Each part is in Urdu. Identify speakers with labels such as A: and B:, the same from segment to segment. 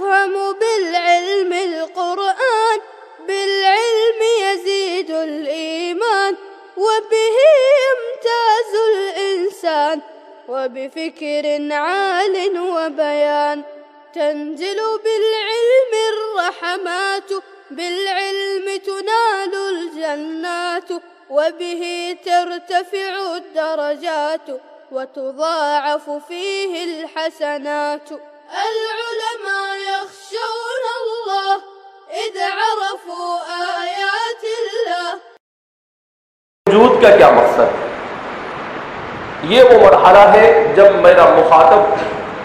A: يفهم بالعلم القرآن، بالعلم يزيد الإيمان، وبه يمتاز الإنسان، وبفكر عال وبيان. تنزل بالعلم الرحمات، بالعلم تنال الجنات، وبه ترتفع الدرجات، وتضاعف فيه الحسنات. العلماء يخشون الله إذ عرفوا آيات الله.
B: وجود کا کیا مقصد ہے؟ یہ وہ مرحلہ ہے جب میرا مخاطب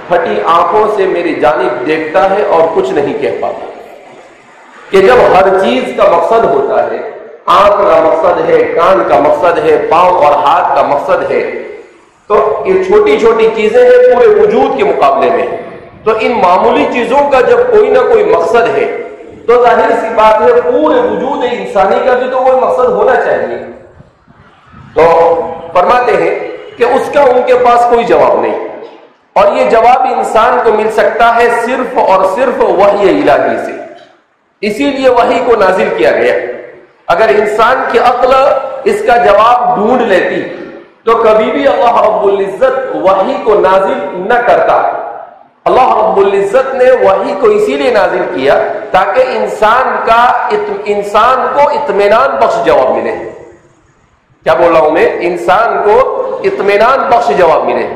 B: پھٹی آنکھوں سے میری جانب دیکھتا ہے اور کچھ نہیں کہہ پاتا، کہ جب ہر چیز کا مقصد ہوتا ہے، آنکھ کا مقصد ہے، کان کا مقصد ہے، پاؤں اور ہاتھ کا مقصد ہے، تو یہ چھوٹی چھوٹی چیزیں ہیں پورے وجود کے مقابلے میں. تو ان معمولی چیزوں کا جب کوئی نہ کوئی مقصد ہے تو ظاہر سی بات ہے پورے وجود انسانی کا بھی تو کوئی مقصد ہونا چاہیے. تو فرماتے ہیں کہ اس کا ان کے پاس کوئی جواب نہیں، اور یہ جواب انسان کو مل سکتا ہے صرف اور صرف وحی الہی سے. اسی لیے وحی کو نازل کیا گیا. اگر انسان کی عقل اس کا جواب ڈھونڈ لیتی تو کبھی بھی اللہ رب العزت وحی کو نازل نہ کرتا. اللہ رب العزت نے وحی کو اسی لیے نازل کیا تاکہ انسان کو اطمینان بخش جواب ملے. کیا بول رہا ہوں میں؟ انسان کو اطمینان بخش جواب ملے.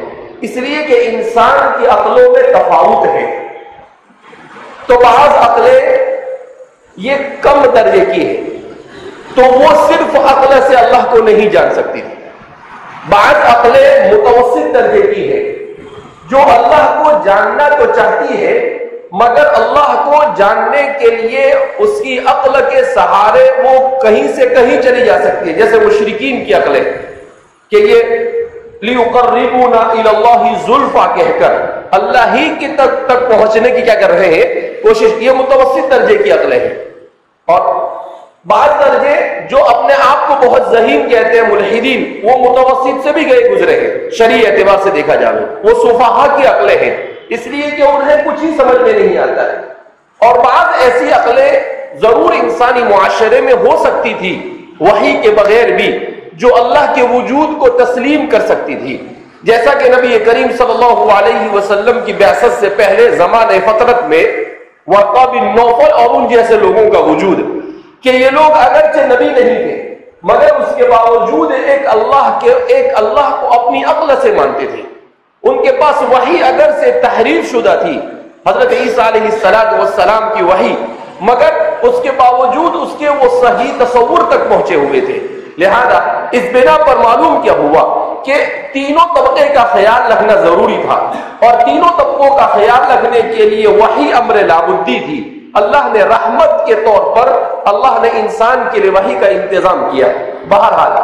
B: اس لیے کہ انسان کی عقلوں میں تفاوت ہے. تو بعض عقلیں یہ کم درجے کی ہے تو وہ صرف عقل سے اللہ کو نہیں جان سکتی تھی. بعض عقلیں متوسط درجے کی ہے جو اللہ کو جاننا تو چاہتی ہے مگر اللہ کو جاننے کے لیے اس کی عقل کے سہارے وہ کہیں سے کہیں چلی جا سکتی ہے. جیسے مشرکین کی عقلیں کہ یہ لِيُقَرِّبُونَا إِلَى اللَّهِ زُلْفَى کہہ کر اللہ ہی کی تک پہنچنے کی کیا کر رہے ہیں؟ کوشش. یہ متوسط درجے کی عقلیں ہیں. اور بعض درجے جو اپنے آپ کو بہت ذہین کہتے ہیں ملحدین، وہ متوسط سے بھی گئے گزرے ہیں شرعی اعتبار سے دیکھا جائے. وہ سفہا کی عقلیں ہیں اس لیے کہ انہیں کچھ ہی سمجھ میں نہیں آتا ہے. اور بعض ایسی عقلیں ضرور انسانی معاشرے میں ہو سکتی تھی وحی کے بغیر بھی، جو اللہ کے وجود کو تسلیم کر سکتی تھی. جیسا کہ نبی کریم صلی اللہ علیہ وسلم کی بعثت سے پہلے زمانہ فترت میں ورقہ بن نوفل اور ان جیسے لوگوں کا وجود، کہ یہ لوگ اگرچہ نبی نہیں تھے مگر اس کے باوجود ایک اللہ کو اپنی عقل سے مانتے تھے. ان کے پاس وحی اگر سے تحریف شدہ تھی، حضرت عیسیٰ علیہ السلام کی وحی، مگر اس کے باوجود اس کے وہ صحیح تصور تک پہنچے ہوئے تھے. لہذا اس بنا پر معلوم کیا ہوا کہ تینوں طبقے کا خیال رکھنا ضروری تھا، اور تینوں طبقوں کا خیال رکھنے کے لیے وحی امر لابدی تھی. اللہ نے رحمت کے طور پر اللہ نے انسان کے لیے وحی کا انتظام کیا. بہرحال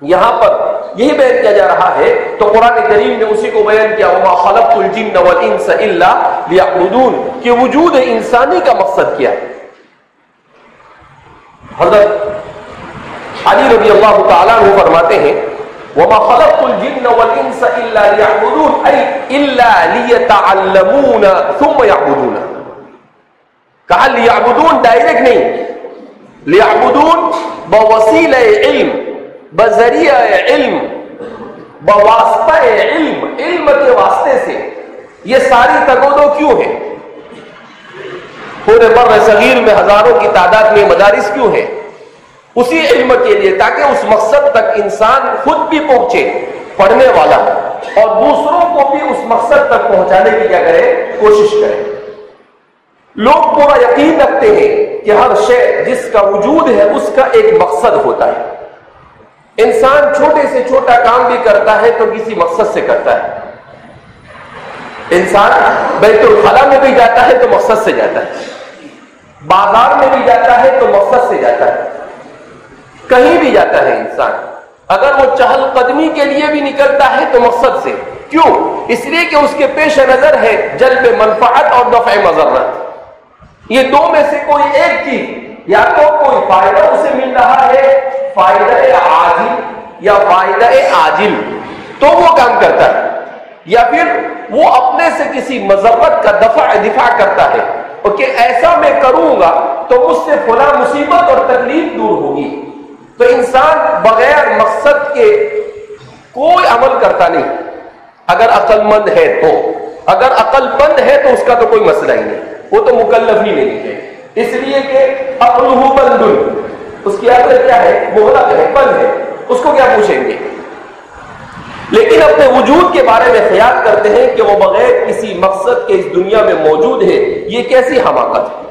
B: یہاں پر یہی بیان کیا جا رہا ہے تو قرآن کریم نے اسی کو بیان کیا وَمَا خَلَقْتُ الْجِنَّ وَالْإِنسَ إِلَّا لِيَعْبُدُونَ کہ وجود انسانی کا مقصد کیا ہے. حضرت علی رضی اللہ تعالیٰ عنہ فرماتے ہیں وَمَا خَلَقْتُ الْجِنَّ وَالْإِنسَ إِلَّا لِيَعْبُدُونَ أي إِلَّا لِيَتَعَلَّمُونَ ثُمَّ يَعْبُدُونَ. کہا لیعبدون ڈائریکٹ نہیں، لیعبدون بوسیلہ علم، بذریعہ علم، بواسطہ علم، علم کے واسطے سے. یہ ساری تگودو کیوں ہے؟ پورے بر صغیر میں ہزاروں کی تعداد میں مدارس کیوں ہے؟ اسی علم کے لیے تاکہ اس مقصد تک انسان خود بھی پہنچے پڑھنے والا اور دوسروں کو بھی اس مقصد تک پہنچانے کی کیا کرے؟ کوشش کرے. لوگ پورا یقین رکھتے ہیں کہ ہر شے جس کا وجود ہے اس کا ایک مقصد ہوتا ہے. انسان چھوٹے سے چھوٹا کام بھی کرتا ہے تو کسی مقصد سے کرتا ہے. انسان بیت الخلا میں بھی جاتا ہے تو مقصد سے جاتا ہے، بازار میں بھی جاتا ہے تو مقصد سے جاتا ہے، کہیں بھی جاتا ہے انسان. اگر وہ چہل قدمی کے لیے بھی نکلتا ہے تو مقصد سے. کیوں؟ اس لیے کہ اس کے پیش نظر ہے جلب منفعت اور دفع مضرت. یہ دو میں سے کوئی ایک چیز، یا تو کوئی فائدہ اسے مل رہا ہے فائدہ عاجل یا فائدہ عاجل تو وہ کام کرتا ہے، یا پھر وہ اپنے سے کسی مضرت کا دفاع کرتا ہے اور کہ ایسا میں کروں گا تو مجھ سے فلاں مصیبت اور تکلیف دور ہوگی. تو انسان بغیر مقصد کے کوئی عمل کرتا نہیں اگر عقل مند ہے تو. اگر عقل مند ہے تو اس کا تو کوئی مسئلہ ہی نہیں, وہ تو مکلف ہی نہیں ہے, اس لیے کہ عقلہ بند, اس کی عقل کیا ہے, مغلق ہے, بند ہے, اس کو کیا پوچھیں گے. لیکن اپنے وجود کے بارے میں خیال کرتے ہیں کہ وہ بغیر کسی مقصد کے اس دنیا میں موجود ہے. یہ کیسی حماقت ہے.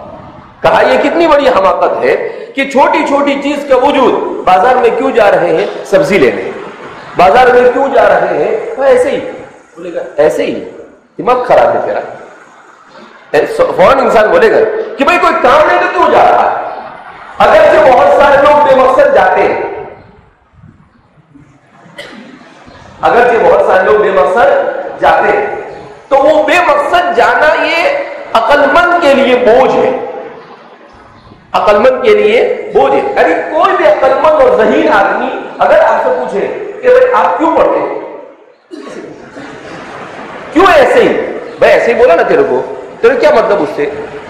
B: کہا یہ کتنی بڑی حماقت ہے کہ چھوٹی چھوٹی چیز کا وجود, بازار میں کیوں جا رہے ہیں سبزی لینے, بازار میں کیوں جا رہے ہیں, تو ایسے ہی بولے گا, ایسے ہی, دماغ خراب ہے تیرا. فوراً انسان بولے گا کہ بھائی کوئی کام نہیں تو کیوں جا رہا ہے. اگرچہ بہت سارے لوگ بے مقصد جاتے ہیں, اگرچہ بہت سارے لوگ بے مقصد جاتے ہیں, تو وہ بے مقصد جانا یہ عقل مند کے لیے بوجھ ہے, عقل مند کے لیے بوجھ ہے. ارے کوئی بھی عقل مند اور ذہین آدمی اگر آپ سے پوچھے کہ بھائی آپ کیوں پڑھتے ہیں, کیوں ایسے ہی, بھائی ایسے ہی بولا نا تیرے کو, تیرے کیا مطلب اس سے,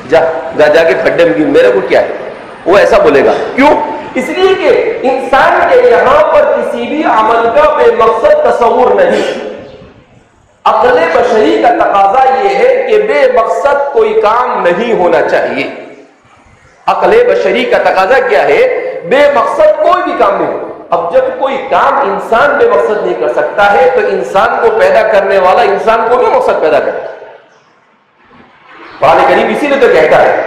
B: جا جا جا کے کھڈے میں, میرے کو کیا ہے, وہ ایسا بولے گا. کیوں؟ اس لیے کہ انسان کے یہاں پر کسی بھی عمل کا بے مقصد تصور نہیں. عقل بشری کا تقاضا یہ ہے کہ بے مقصد کوئی کام نہیں ہونا چاہیے. عقل بشری کا تقاضا کیا ہے, بے مقصد کوئی بھی کام نہیں. اب جب کوئی کام انسان بے مقصد نہیں کر سکتا ہے تو انسان کو پیدا کرنے والا انسان کو بے مقصد پیدا کرتا ہے. قرآن کریم اسی لیے تو کہتا ہے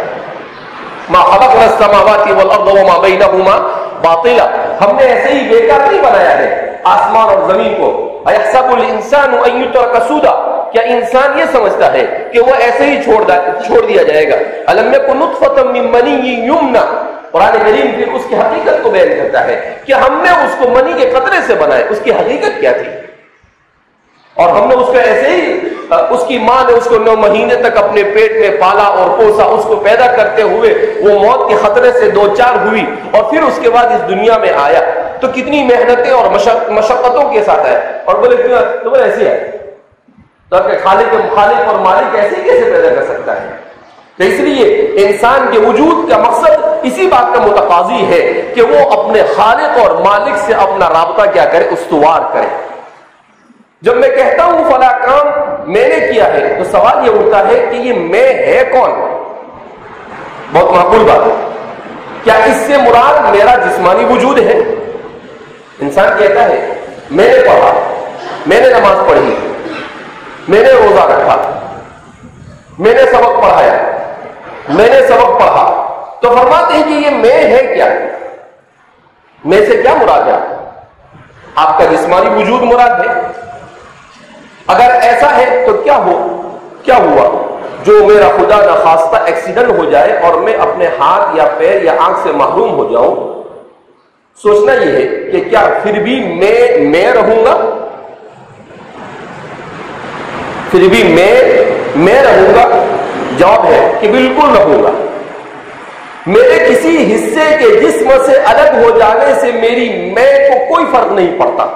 B: ما خلقنا السماوات والارض وما بینہما باطلا, ہم نے ایسے ہی بیکار نہیں بنایا ہے آسمان اور زمین کو. ایحسب الانسان ان یترک سودا, کیا انسان یہ سمجھتا ہے کہ وہ ایسے ہی چھوڑ دیا جائے گا. الم یکن نطفۃ من منی یمنی, قرآن کریم پھر اس کی حقیقت کو بیان کرتا ہے کہ ہم نے اس کو منی کے قطرے سے بنایا, اس کی حقیقت کیا تھی, اور ہم نے اس کو ایسے ہی, اس کی ماں نے اس کو 9 مہینے تک اپنے پیٹ میں پالا اور پوسا, اس کو پیدا کرتے ہوئے وہ موت کے خطرے سے 2-4 ہوئی اور پھر اس کے بعد اس دنیا میں آیا. تو کتنی محنتیں اور مشقتوں کے ساتھ آیا, اور بولے کیوں تو بولے ایسے ہے, تو کہ خالق اور مالک ایسے کیسے پیدا کر سکتا ہے. تو اس لیے انسان کے وجود کا مقصد اسی بات کا متقاضی ہے کہ وہ اپنے خالق اور مالک سے اپنا رابطہ کیا کرے, استوار کرے. جب میں کہتا ہوں فلاں کام میں نے کیا ہے تو سوال یہ اٹھتا ہے کہ یہ میں ہے کون. بہت معقول بات ہے. کیا اس سے مراد میرا جسمانی وجود ہے؟ انسان کہتا ہے میں نے پڑھا, میں نے نماز پڑھی, میں نے روزہ رکھا, میں نے سبق پڑھایا, میں نے سبق پڑھا. تو فرماتے ہیں کہ یہ میں ہے کیا, میں سے کیا مراد ہے؟ آپ کا جسمانی وجود مراد ہے؟ اگر ایسا ہے تو کیا ہوا جو میرا خدا نخواستہ ایکسیڈنٹ ہو جائے اور میں اپنے ہاتھ یا پیر یا آنکھ سے محروم ہو جاؤں. سوچنا یہ ہے کہ کیا پھر بھی میں رہوں گا, پھر بھی میں رہوں گا؟ جواب ہے کہ بالکل رہوں گا. میرے کسی حصے کے جسم سے الگ ہو جانے سے میری میں کو کوئی فرق نہیں پڑتا.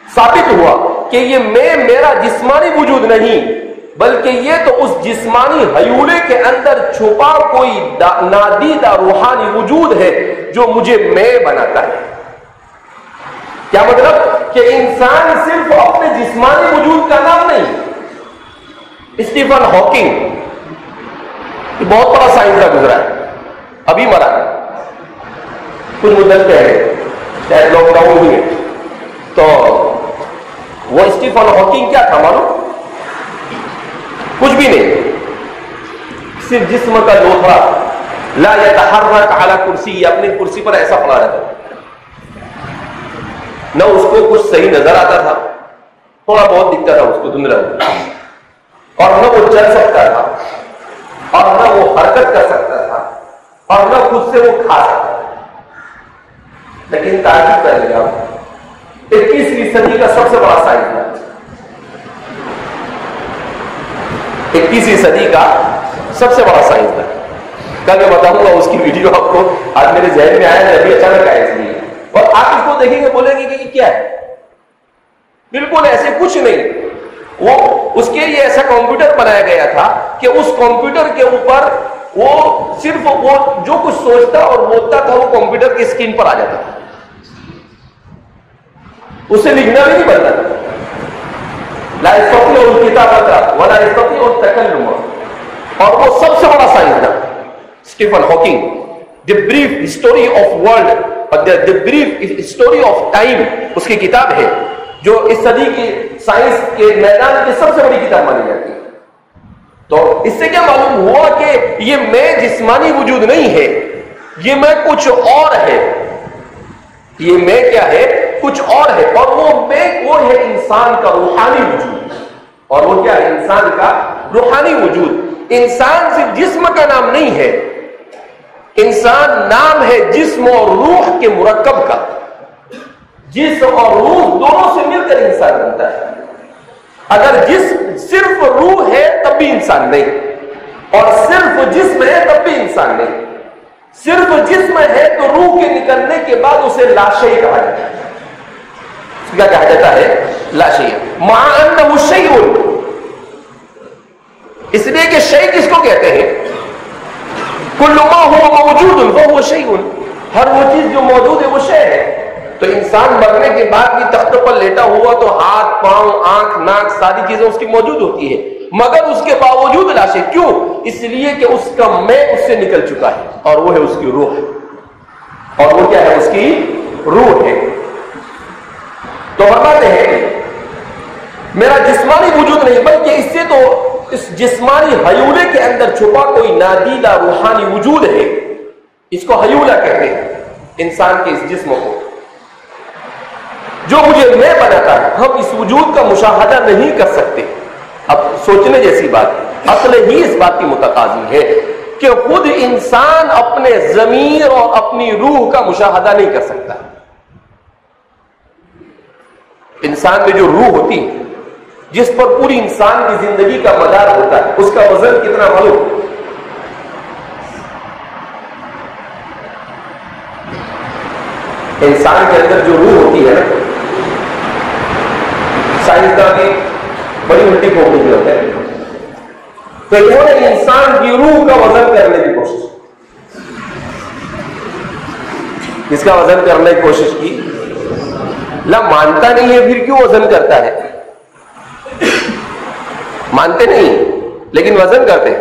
B: ثابت ہوا کہ یہ میں میرا جسمانی وجود نہیں بلکہ یہ تو اس جسمانی حیولے کے اندر چھپا کوئی نادیدہ روحانی وجود ہے جو مجھے میں بناتا ہے. کیا مطلب کہ انسان صرف اپنے جسمانی وجود کا نام نہیں. اسٹیفن ہاکنگ بہت بڑا سائنسداں گزرا ہے, ابھی مرا کچھ مدت پہلے, شاید لاک ڈاؤن ہوئی. تو وہ اسٹیفن ہاکنگ کیا تھا معلوم؟ کچھ بھی نہیں, صرف جسم کا لوتھڑا, لا يتحرك على کرسی, اپنی کرسی پر ایسا پڑا رہتا. نہ اس کو کچھ صحیح نظر آتا تھا, تھوڑا بہت دکھتا تھا اس کو دھندلا, اور نہ وہ چل سکتا تھا, اور نہ وہ حرکت کر سکتا تھا, اور نہ خود سے وہ کھا سکتا تھا. لیکن تعجب کریں گے آپ, 21ویں صدی کا سب سے بڑا سائنسدان, 21ویں صدی کا سب سے بڑا سائنسدان. کل میں بتاؤں گا اس کی ویڈیو آپ کو, آج میرے ذہن میں آیا, ابھی اچانک آیا اس لیے. اور آپ اس کو دیکھیں گے بولیں گے کہ یہ کیا ہے, بالکل ایسے کچھ نہیں. وہ اس کے لیے ایسا کمپیوٹر بنایا گیا تھا کہ اس کمپیوٹر کے اوپر وہ صرف وہ جو کچھ سوچتا اور بولتا تھا وہ کمپیوٹر کی اسکرین پر آ جاتا تھا، اسے لکھنا بھی نہیں پڑتا تھا. لا یستطیع الکتابۃ ولا یستطیع التکلم. اور وہ سب سے بڑا سائنسدان Stephen Hawking, the brief history of world, the brief history of time اس کی کتاب ہے، جو اس صدی کی سائنس کے میدان کی سب سے بڑی کتاب مانی جاتی ہے. تو اس سے کیا معلوم ہوا کہ یہ میں جسمانی وجود نہیں ہے، یہ میں کچھ اور ہے. یہ میں کیا ہے؟ کچھ اور ہے. اور وہ میں وہ ہے انسان کا روحانی وجود. اور وہ کیا ہے؟ انسان کا روحانی وجود. انسان صرف جسم کا نام نہیں ہے، انسان نام ہے جسم اور روح کے مرکب کا. جسم اور روح دونوں سے مل کر انسان بنتا ہے. اگر جسم صرف روح ہے تب بھی انسان نہیں، اور صرف جسم ہے تب بھی انسان نہیں. صرف جسم ہے تو روح کے نکلنے کے بعد اسے لاشیء کہا جاتا ہے. کیا کہا جاتا ہے؟ لاشیء. مع انہ شیء، اس لیے کہ شیء کس کو کہتے ہیں؟ کل ما هو موجود فهو شیء. ہر وہ چیز جو موجود ہے وہ شے ہے. تو انسان مرنے کے بعد بھی تخت پر لیٹا ہوا تو ہاتھ، پاؤں، آنکھ، ناک ساری چیزیں اس کی موجود ہوتی ہے، مگر اس کے باوجود لاشیں. کیوں؟ اس لیے کہ اس کا میں اس سے نکل چکا ہے، اور وہ ہے اس کی روح. اور وہ کیا ہے؟ اس کی روح ہے. تو فرماتے ہیں میرا جسمانی وجود نہیں، بلکہ اس سے تو اس جسمانی ہیولے کے اندر چھپا کوئی نادیدہ روحانی وجود ہے. اس کو ہیولا کہتے ہیں، انسان کے اس جسم کو، جو مجھے میں بناتا ہے. ہم اس وجود کا مشاہدہ نہیں کر سکتے. اب سوچنے جیسی بات ہے، عقل ہی اس بات کی متقاضی ہے کہ خود انسان اپنے ضمیر اور اپنی روح کا مشاہدہ نہیں کر سکتا. انسان میں جو روح ہوتی ہے، جس پر پوری انسان کی زندگی کا مدار ہوتا ہے، اس کا وزن کتنا معلوم؟ انسان کے اندر جو روح ہوتی ہے نا، سائنسدان کی بڑی الٹی پھوپڑی بھی ہوتے ہیں. تو انہوں نے انسان کی روح کا وزن کرنے کی کوشش، کس کا وزن کرنے کی کوشش کی؟ مانتا نہیں ہے پھر کیوں وزن کرتا ہے؟ مانتے نہیں لیکن وزن کرتے.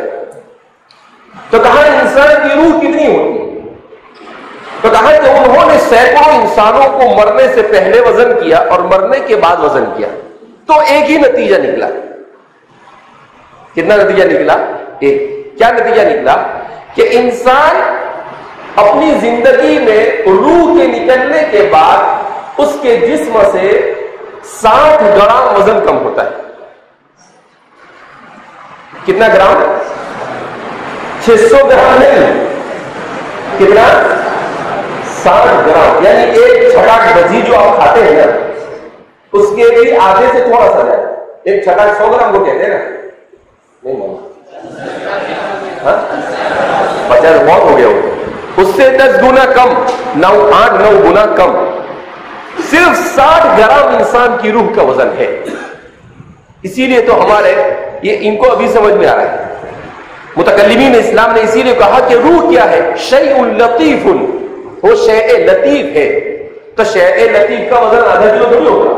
B: تو کہا انسان کی روح کتنی ہوتی ہے؟ تو کہا کہ انہوں نے سینکڑوں انسانوں کو مرنے سے پہلے وزن کیا اور مرنے کے بعد وزن کیا، تو ایک ہی نتیجہ نکلا. کتنا نتیجہ نکلا؟ ایک. کیا نتیجہ نکلا؟ کہ انسان اپنی زندگی میں روح کے نکلنے کے بعد اس کے جسم سے 60 گرام وزن کم ہوتا ہے. کتنا گرام؟ 600 گرام نہیں، کتنا؟ 60 گرام. یعنی ایک چھٹاک بجی جو آپ کھاتے ہیں نا، اس کے بھی آدھے سے تھوڑا سا ہے. ایک چھٹاک 100 گرام کو کہتے ہیں نا. نہیں مانا 50 بہت ہو گیا ہو. اس سے 10 گنا کم، 8-9 گنا کم. صرف 60 گرام انسان کی روح کا وزن ہے. اسی لیے تو ہمارے یہ ان کو ابھی سمجھ میں آ رہا ہے. متکلمین اسلام نے اسی لیے کہا کہ روح کیا ہے؟ شیء لطیف، وہ شیء لطیف ہے. تو شیء لطیف کا وزن آدھا کلو تھوڑی ہوگا.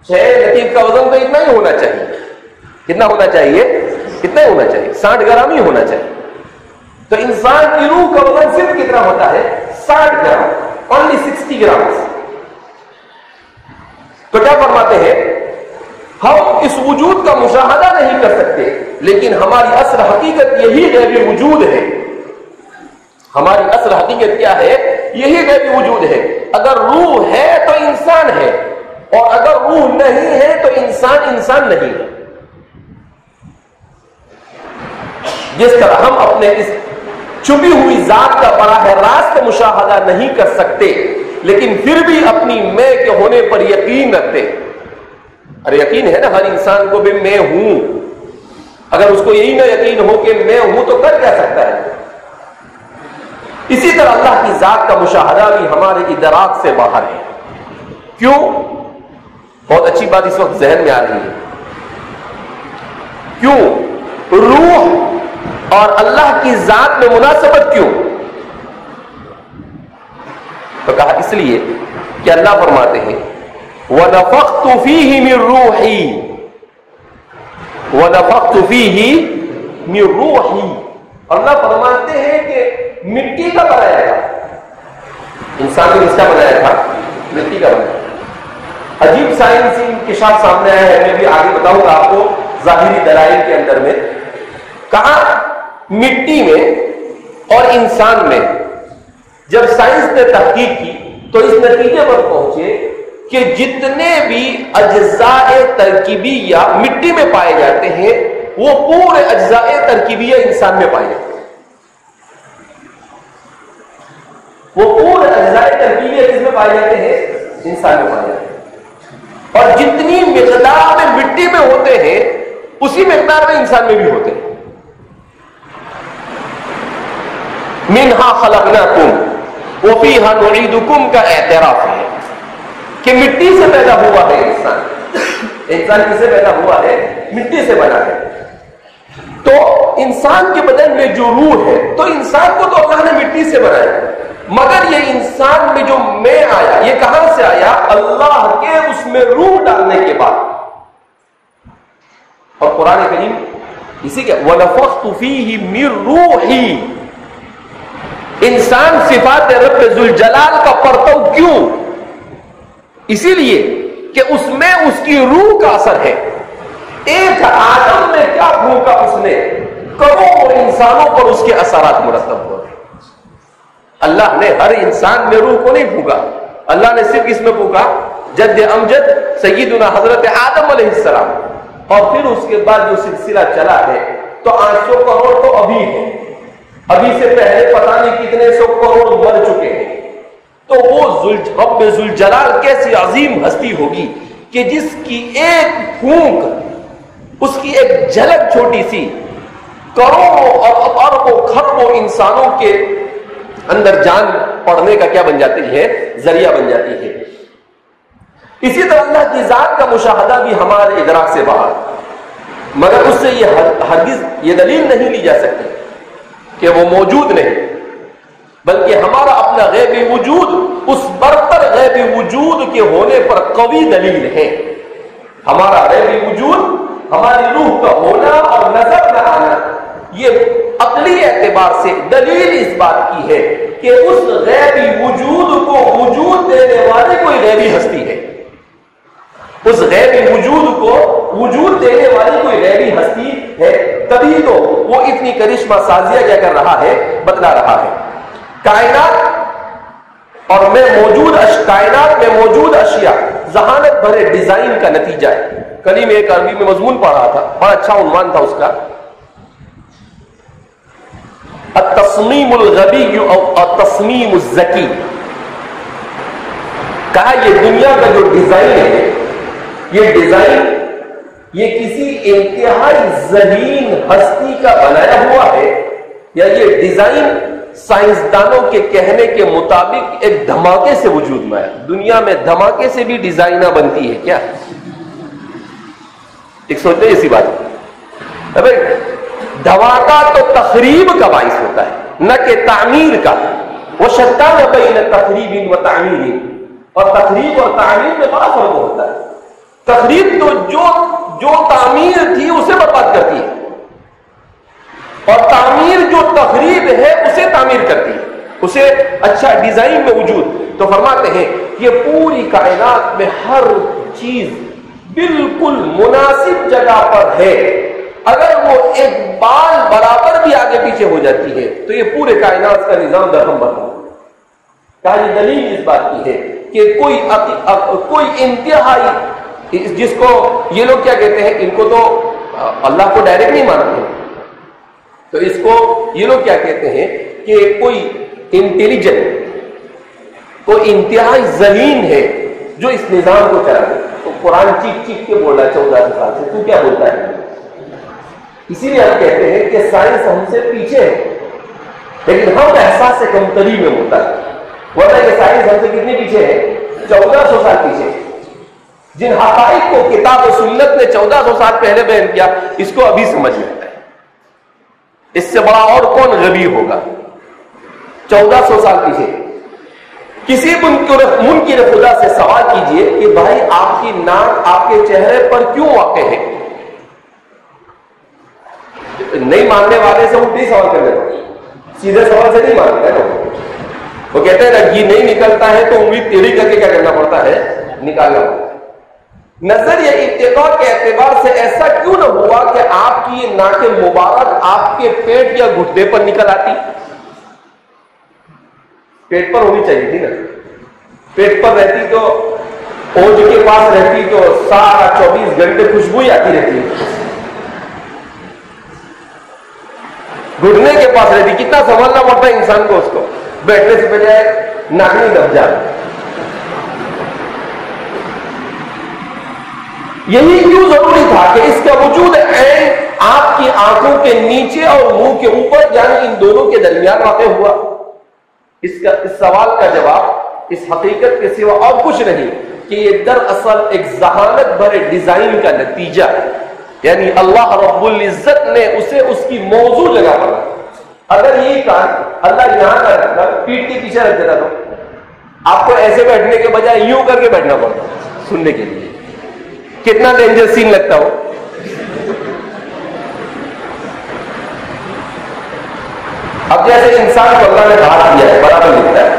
B: شیء لطیف کا وزن تو اتنا ہی ہونا چاہیے. کتنا ہونا چاہیے؟ اتنا ہی ہونا چاہیے، 60 گرام ہی ہونا چاہیے. تو انسان کی روح کا وزن صرف کتنا ہوتا ہے؟ 60 گرام. Only 60 gram. تو کیا فرماتے ہیں؟ ہم اس وجود کا مشاہدہ نہیں کر سکتے، لیکن ہماری اصل حقیقت یہی غیبی وجود ہے. ہماری اصل حقیقت کیا ہے؟ یہی غیبی وجود ہے. اگر روح ہے تو انسان ہے، اور اگر روح نہیں ہے تو انسان نہیں ہے. جس طرح ہم اپنے اس چھپی ہوئی ذات کا براہ راست مشاہدہ نہیں کر سکتے، لیکن پھر بھی اپنی میں کے ہونے پر یقین رکھتے. ارے یقین ہے نا ہر انسان کو بھی میں ہوں. اگر اس کو یہی نہ یقین ہو کہ میں ہوں تو کر کیا سکتا ہے؟ اسی طرح اللہ کی ذات کا مشاہدہ بھی ہمارے ادراک سے باہر ہے. کیوں؟ بہت اچھی بات اس وقت ذہن میں آ رہی ہے. کیوں؟ روح اور اللہ کی ذات میں مناسبت کیوں؟ تو کہا اس لیے کہ اللہ فرماتے ہیں وَنَفَخْتُ فِيهِ مِن رُوحِي، وَنَفَخْتُ فِيهِ مِن رُوحِي، اللہ فرماتے ہیں کہ مٹی کا بنایا تھا، انسان نے کس کا بنایا تھا؟ مٹی کا بنایا تھا۔ عجیب سائنسی انکشاف سامنے آیا ہے، میں بھی آگے بتاؤں گا آپ کو ظاہری دلائل کے اندر میں۔ کہا مٹی میں اور انسان میں جب سائنس نے تحقیق کی تو اس نتیجے پر پہنچے کہ جتنے بھی اجزاء ترکیبیہ مٹی میں پائے جاتے ہیں وہ پورے اجزاء ترکیبیہ انسان میں پائے جاتے ہیں، وہ پورے اجزاء ترکیبیہ کس میں پائے جاتے ہیں؟ انسان میں پائے جاتے ہیں، اور جتنی مقدار میں مٹی میں ہوتے ہیں اسی مقدار میں انسان میں بھی ہوتے ہیں۔ منہا خلقناکم وفیہا نعیدکم کا اعتراف ہے کہ مٹی سے پیدا ہوا ہے انسان۔ انسان کس سے پیدا ہوا ہے؟ مٹی سے بنا ہے۔ تو انسان کے بدن میں جو روح ہے تو انسان کو تو اللہ نے مٹی سے بنایا، مگر یہ انسان میں جو میں آیا یہ کہاں سے آیا؟ اللہ کے اس میں روح ڈالنے کے بعد۔ اور قرآن کریم اسی کے وَنَفَخْتُ فِيهِ مِن رُوحِي، انسان صفات رب ذوالجلال کا پرتو کیوں؟ اسی لیے کہ اس میں اس کی روح کا اثر ہے۔ ایک آدم میں کیا پھونکا اس نے، کروڑوں انسانوں پر اس کے اثرات مرتب ہو گئے۔ اللہ نے ہر انسان میں روح کو نہیں پھونکا، اللہ نے صرف اس میں پھونکا جد امجد سیدنا حضرت آدم علیہ السلام، اور پھر اس کے بعد جو سلسلہ چلا ہے تو 800 کروڑ تو ابھی ہے، ابھی سے پہلے پتہ نہیں کتنے 100 کروڑ مر چکے ہیں۔ تو وہ رب ذوالجلال کیسی عظیم ہستی ہوگی کہ جس کی ایک پھونک، اس کی ایک جھلک چھوٹی سی کروڑوں اور اربوں کھربوں انسانوں کے اندر جان پڑنے کا کیا بن جاتی ہے؟ ذریعہ بن جاتی ہے۔ اسی طرح اللہ کی ذات کا مشاہدہ بھی ہمارے ادراک سے باہر، مگر اس سے یہ ہرگز یہ دلیل نہیں لی جا سکتی کہ وہ موجود نہیں، بلکہ ہمارا اپنا غیبی وجود اس برتر غیبی وجود کے ہونے پر قوی دلیل ہے۔ ہمارا غیبی وجود، ہماری روح کا ہونا اور نظر نہ آنا، یہ عقلی اعتبار سے دلیل اس بات کی ہے کہ اس غیبی وجود کو وجود دینے والی کوئی غیبی ہستی ہے، اس غیبی وجود کو وجود دینے والی کوئی غیبی ہستی ہے، تبھی تو وہ اتنی کرشمہ سازیاں کیا کر رہا ہے؟ بتلا رہا ہے۔ کائنات اور کائنات میں موجود اشیاء ذہانت بھرے ڈیزائن کا نتیجہ ہے۔ کل ہی میں ایک عربی میں مضمون پڑھ رہا تھا، بڑا اچھا عنوان تھا اس کا، التصمیم الغبی اور التصمیم الذکی۔ کہا یہ دنیا کا جو ڈیزائن ہے، یہ ڈیزائن یہ کسی انتہائی ذہین ہستی کا بنایا ہوا ہے، یا یہ ڈیزائن سائنسدانوں کے کہنے کے مطابق ایک دھماکے سے وجود میں آیا؟ دنیا میں دھماکے سے بھی ڈیزائنہ بنتی ہے کیا؟ ایک سوچتے اسی بات، دھماکہ تو تخریب کا باعث ہوتا ہے نہ کہ تعمیر کا۔ وہ شتان بین تخریب و تعمیر، اور تخریب اور تعمیر میں بڑا فرق ہوتا ہے۔ تخریب تو جو تعمیر تھی اسے برباد کرتی ہے، اور تعمیر جو تخریب ہے اسے تعمیر کرتی ہے، اسے اچھا ڈیزائن میں وجود۔ تو فرماتے ہیں یہ پوری کائنات میں ہر چیز بالکل مناسب جگہ پر ہے، اگر وہ ایک بال برابر بھی آگے پیچھے ہو جاتی ہے تو یہ پورے کائنات کا نظام درہم برہم۔ کہا یہ دلیل اس بات کی ہے کہ کوئی انتہائی، جس کو یہ لوگ کیا کہتے ہیں، ان کو تو اللہ کو ڈائریکٹ نہیں مانتے، تو اس کو یہ لوگ کیا کہتے ہیں کہ کوئی انٹیلیجنٹ، کوئی انتہائی ذہین ہے جو اس نظام کو چلا رہا ہے۔ تو قرآن چیخ چیخ کے بول رہا ہے 14 سال سے، تو کیا بولتا ہے؟ اسی لیے ہم کہتے ہیں کہ سائنس ہم سے پیچھے ہے، لیکن ہم احساس سے کمتری میں ہوتا ہے، ورنہ کہ سائنس ہم سے کتنے پیچھے ہے؟ 1400 سال پیچھے۔ جن حقائق کو کتاب و سنت نے 1400 سال پہلے بیان کیا، اس کو ابھی سمجھ میں آتا ہے۔ اس سے بڑا اور کون غبی ہوگا؟ 1400 سال پیچھے کسی منکر خدا سے سوال کیجئے کہ بھائی آپ کی ناک آپ کے چہرے پر کیوں واقع ہے؟ نہیں ماننے والے سے الٹی سوال کرنے پڑتے، سیدھے سوال سے نہیں مانتے نا۔ وہ کہتے ہیں نا یہ نہیں نکلتا ہے تو امید ٹیڑھی کر کے کیا کرنا پڑتا ہے؟ نکالنا پڑتا ہے۔ نظر یا اتقاء کے اعتبار سے ایسا کیوں نہ ہوا کہ آپ کی یہ ناک مبارک آپ کے پیٹ یا گھٹنے پر نکل آتی؟ پیٹ پر ہونی چاہیے تھی نا، پیٹ پر رہتی تو اوج کے پاس رہتی تو سارا 24 گھنٹے خوشبو ہی آتی رہتی ہے۔ گھٹنے کے پاس رہتی، کتنا سنبھالنا پڑتا ہے انسان کو، اس کو بیٹھنے سے بجائے ناک دب جائے۔ یہی کیوں ضروری تھا کہ اس کا وجود عین آپ کی آنکھوں کے نیچے اور منہ کے اوپر یعنی ان دونوں کے درمیان واقع ہوا؟ اس سوال کا جواب اس حقیقت کے سوا اور کچھ نہیں کہ یہ دراصل ایک ذہانت بھرے ڈیزائن کا نتیجہ ہے، یعنی اللہ رب العزت نے اسے اس کی موضوع جگہ پر رکھا۔ اگر یہی کان اللہ یہاں کا رکھتا پیٹ کے پیچھے رکھ دیتا تو آپ کو ایسے بیٹھنے کے بجائے یوں کر کے بیٹھنا پڑتا سننے کے لیے۔ کتنا ڈینجر سین لگتا ہو۔ اب جیسے انسان کو اللہ نے ہاتھ دیا ہے برابر لکھتا ہے،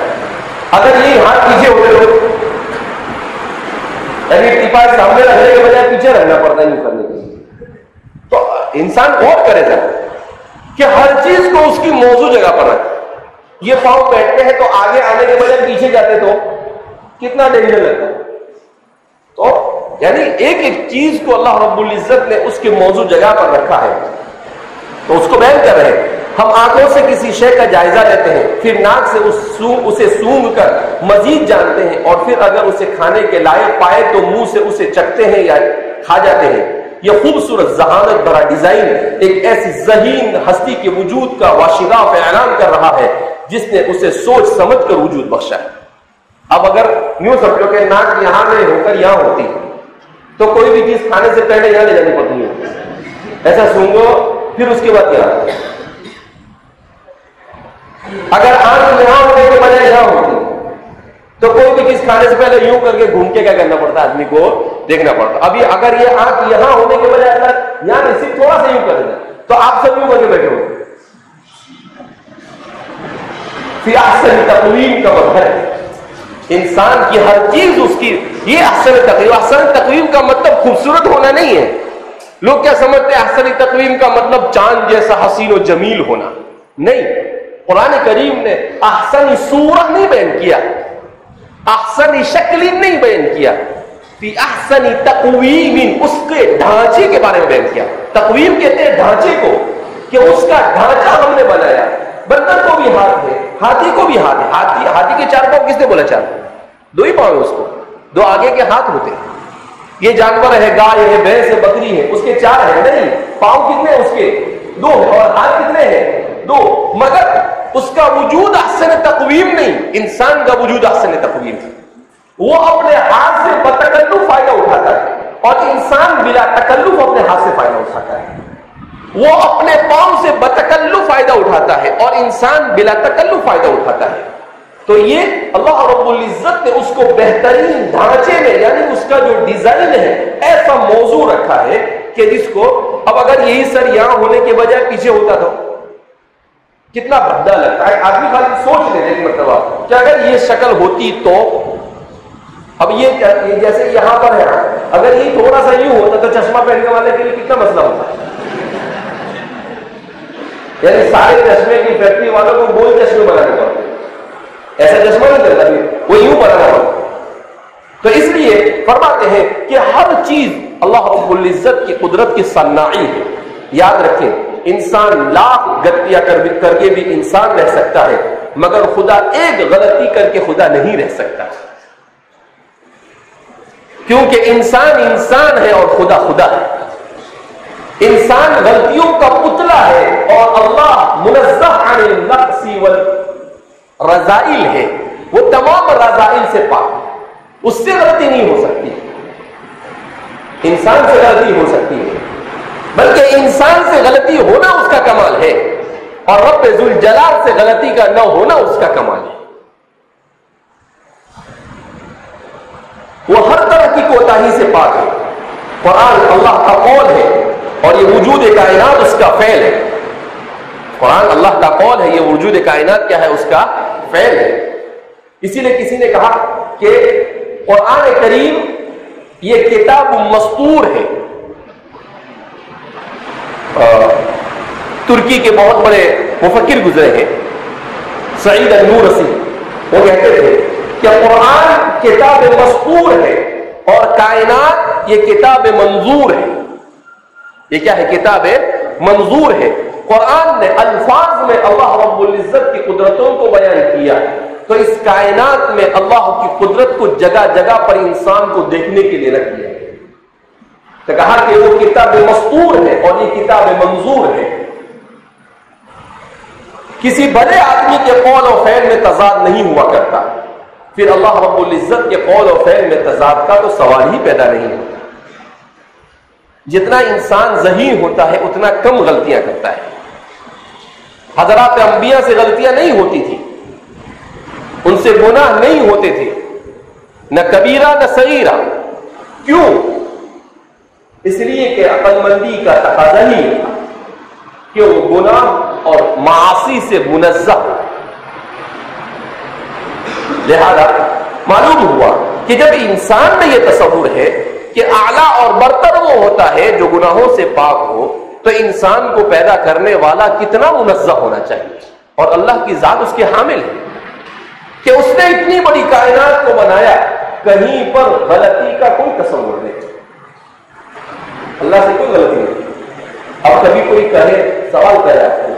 B: اگر یہ ہاتھ پیچھے ہوتے تو یعنی ٹپا سامنے رکھنے کے بجائے پیچھے رکھنا پڑتا ہے یوں کرنے کے لیے۔ تو انسان غور کرے گا کہ ہر چیز کو اس کی موضوع جگہ پر رکھے۔ یہ پاؤں بیٹھتے ہیں تو آگے آنے کے بجائے پیچھے جاتے تو کتنا ڈینجر لگتا ہے۔ تو یعنی ایک ایک چیز کو اللہ رب العزت نے اس کے موضوع جگہ پر رکھا ہے، تو اس کو بیان کر رہے ہیں۔ ہم آنکھوں سے کسی شے کا جائزہ لیتے ہیں، پھر ناک سے اسے سونگھ کر مزید جانتے ہیں، اور پھر اگر اسے کھانے کے لائق پائے تو منہ سے اسے چکھتے ہیں یا کھا جاتے ہیں۔ یہ خوبصورت ذہانت بھرا ڈیزائن ایک ایسی ذہین ہستی کے وجود کا واشگاف اعلان کر رہا ہے جس نے اسے سوچ سمجھ کر وجود بخشا ہے۔ اب اگر یوں سمجھو کہ ناک یہاں نہیں ہو کر یہاں ہوتی تو کوئی بھی چیز کھانے سے پہلے یہاں لے جانی پڑتی ہے، ایسا سونگو پھر اس کے بعد یہاں۔ اگر آنکھ یہاں ہونے کے بجائے یہاں ہوتی تو کوئی بھی چیز کھانے سے پہلے یوں کر کے گھوم کے کیا کرنا پڑتا، آدمی کو دیکھنا پڑتا۔ ابھی اگر یہ آنکھ یہاں ہونے کے بجائے اگر یہاں صرف تھوڑا سا یوں کر دینا تو آپ سب یوں کر کے بیٹھے ہو۔ پھر احسن تقویم کا مطلب ہے انسان کی ہر چیز اس کی، یہ احسن تقویم۔ احسن تقویم کا مطلب خوبصورت ہونا نہیں ہے۔ لوگ کیا سمجھتے ہیں احسن تقویم کا مطلب چاند جیسا حسین و جمیل ہونا؟ نہیں، قرآن کریم نے احسن صورت نہیں بیان کیا، احسن شکل نہیں بیان کیا، فی احسن تقویم اس کے ڈھانچے کے بارے میں بیان کیا۔ تقویم کہتے ہیں ڈھانچے کو، کہ اس کا ڈھانچہ ہم نے بنایا۔ بندر کو بھی ہاتھ ہے، ہاتھی کو بھی ہاتھ ہے۔ ہاتھی کے چار پاؤں کس نے بولا؟ چار، دو ہی پاؤں ہے اس کو، دو آگے کے ہاتھ ہوتے ہیں۔ یہ جانور ہے، گائے ہے، بھینس ہے، بکری ہے، اس کے چار ہیں نہیں، پاؤں کتنے ہیں اس کے؟ دو، اور ہاتھ کتنے ہیں؟ دو، مگر اس کا وجود احسن تقویم نہیں، انسان کا وجود احسن تقویم ہے۔ وہ اپنے ہاتھ سے بتکلف فائدہ اٹھاتا ہے، اور انسان بلا تکلف اپنے ہاتھ سے فائدہ اٹھاتا ہے۔ وہ اپنے پاؤں سے بتکلف فائدہ اٹھاتا ہے اور انسان بلا تکلف فائدہ اٹھاتا ہے۔ تو یہ اللہ رب العزت نے اس کو بہترین ڈھانچے میں یعنی اس کا جو ڈیزائن ہے ایسا موضوع رکھا ہے کہ جس کو اب اگر یہی سر یہاں ہونے کے بجائے پیچھے ہوتا تو کتنا بھدا لگتا ہے۔ آدمی خالی سوچ لے ایک مرتبہ کہ اگر یہ شکل ہوتی تو اب یہ جیسے یہاں پر ہے، اگر یہ تھوڑا سا یوں ہوتا تو چشمہ پہننے والے کے لیے کتنا مسئلہ ہوتا ہے۔ یعنی سارے چشمے کی فیکٹری والوں کو گول چشمے بنانے پڑتے، ایسا چشمہ نہیں کرتا، وہ یوں بنانا پڑتا۔ تو اس لیے فرماتے ہیں کہ ہر چیز اللہ رب العزت کی قدرت کی صناعی ہے۔ یاد رکھیں، انسان لاکھ غلطیاں کر کے بھی انسان رہ سکتا ہے، مگر خدا ایک غلطی کر کے خدا نہیں رہ سکتا، کیونکہ انسان انسان ہے اور خدا خدا ہے۔ انسان غلطیوں کا پتلا ہے اور اللہ منزہ عن النقص والرذائل ہے، وہ تمام رذائل سے پاک، اس سے غلطی نہیں ہو سکتی۔ انسان سے غلطی ہو سکتی ہے، بلکہ انسان سے غلطی ہونا اس کا کمال ہے، اور رب ذوالجلال سے غلطی کا نہ ہونا اس کا کمال ہے۔ وہ ہر طرح کی کوتاہی سے پاک ہے۔ قرآن اللہ کا قول ہے اور یہ وجود کائنات اس کا فعل ہے۔ قرآن اللہ کا قول ہے، یہ وجود کائنات کیا ہے؟ اس کا فعل ہے۔ اسی لیے کسی نے کہا کہ قرآن کریم یہ کتاب مستور ہے۔ ترکی کے بہت بڑے مفکر گزرے ہیں، سعید النورسی، وہ کہتے تھے کہ قرآن کتاب مستور ہے اور کائنات یہ کتاب منظور ہے۔ یہ کیا ہے؟ کتاب منظور ہے۔ قرآن نے الفاظ میں اللہ رب العزت کی قدرتوں کو بیان کیا، تو اس کائنات میں اللہ کی قدرت کو جگہ جگہ پر انسان کو دیکھنے کے لیے رکھ دیا، تو کہا کہ وہ کتاب مستور ہے اور یہ کتاب منظور ہے۔ کسی بڑے آدمی کے قول و فعل میں تضاد نہیں ہوا کرتا، پھر اللہ رب العزت کے قول و فعل میں تضاد کا تو سوال ہی پیدا نہیں ہوتا۔ جتنا انسان ذہین ہوتا ہے اتنا کم غلطیاں کرتا ہے۔ حضرات انبیاء سے غلطیاں نہیں ہوتی تھی، ان سے گناہ نہیں ہوتے تھے، نہ کبیرہ نہ صغیرہ۔ کیوں؟ اس لیے کہ عقل مندی کا تقاضا ہی تھا کہ وہ گناہ اور معاصی سے منزہ۔ لہذا معلوم ہوا کہ جب انسان میں یہ تصور ہے کہ اعلیٰ اور برتر وہ ہوتا ہے جو گناہوں سے پاک ہو، تو انسان کو پیدا کرنے والا کتنا منزہ ہونا چاہیے، اور اللہ کی ذات اس کے حامل ہے کہ اس نے اتنی بڑی کائنات کو بنایا، کہیں پر غلطی کا کوئی تصور نہیں، اللہ سے کوئی غلطی نہیں۔ اب کبھی کوئی کہے، سوال پیدا کرے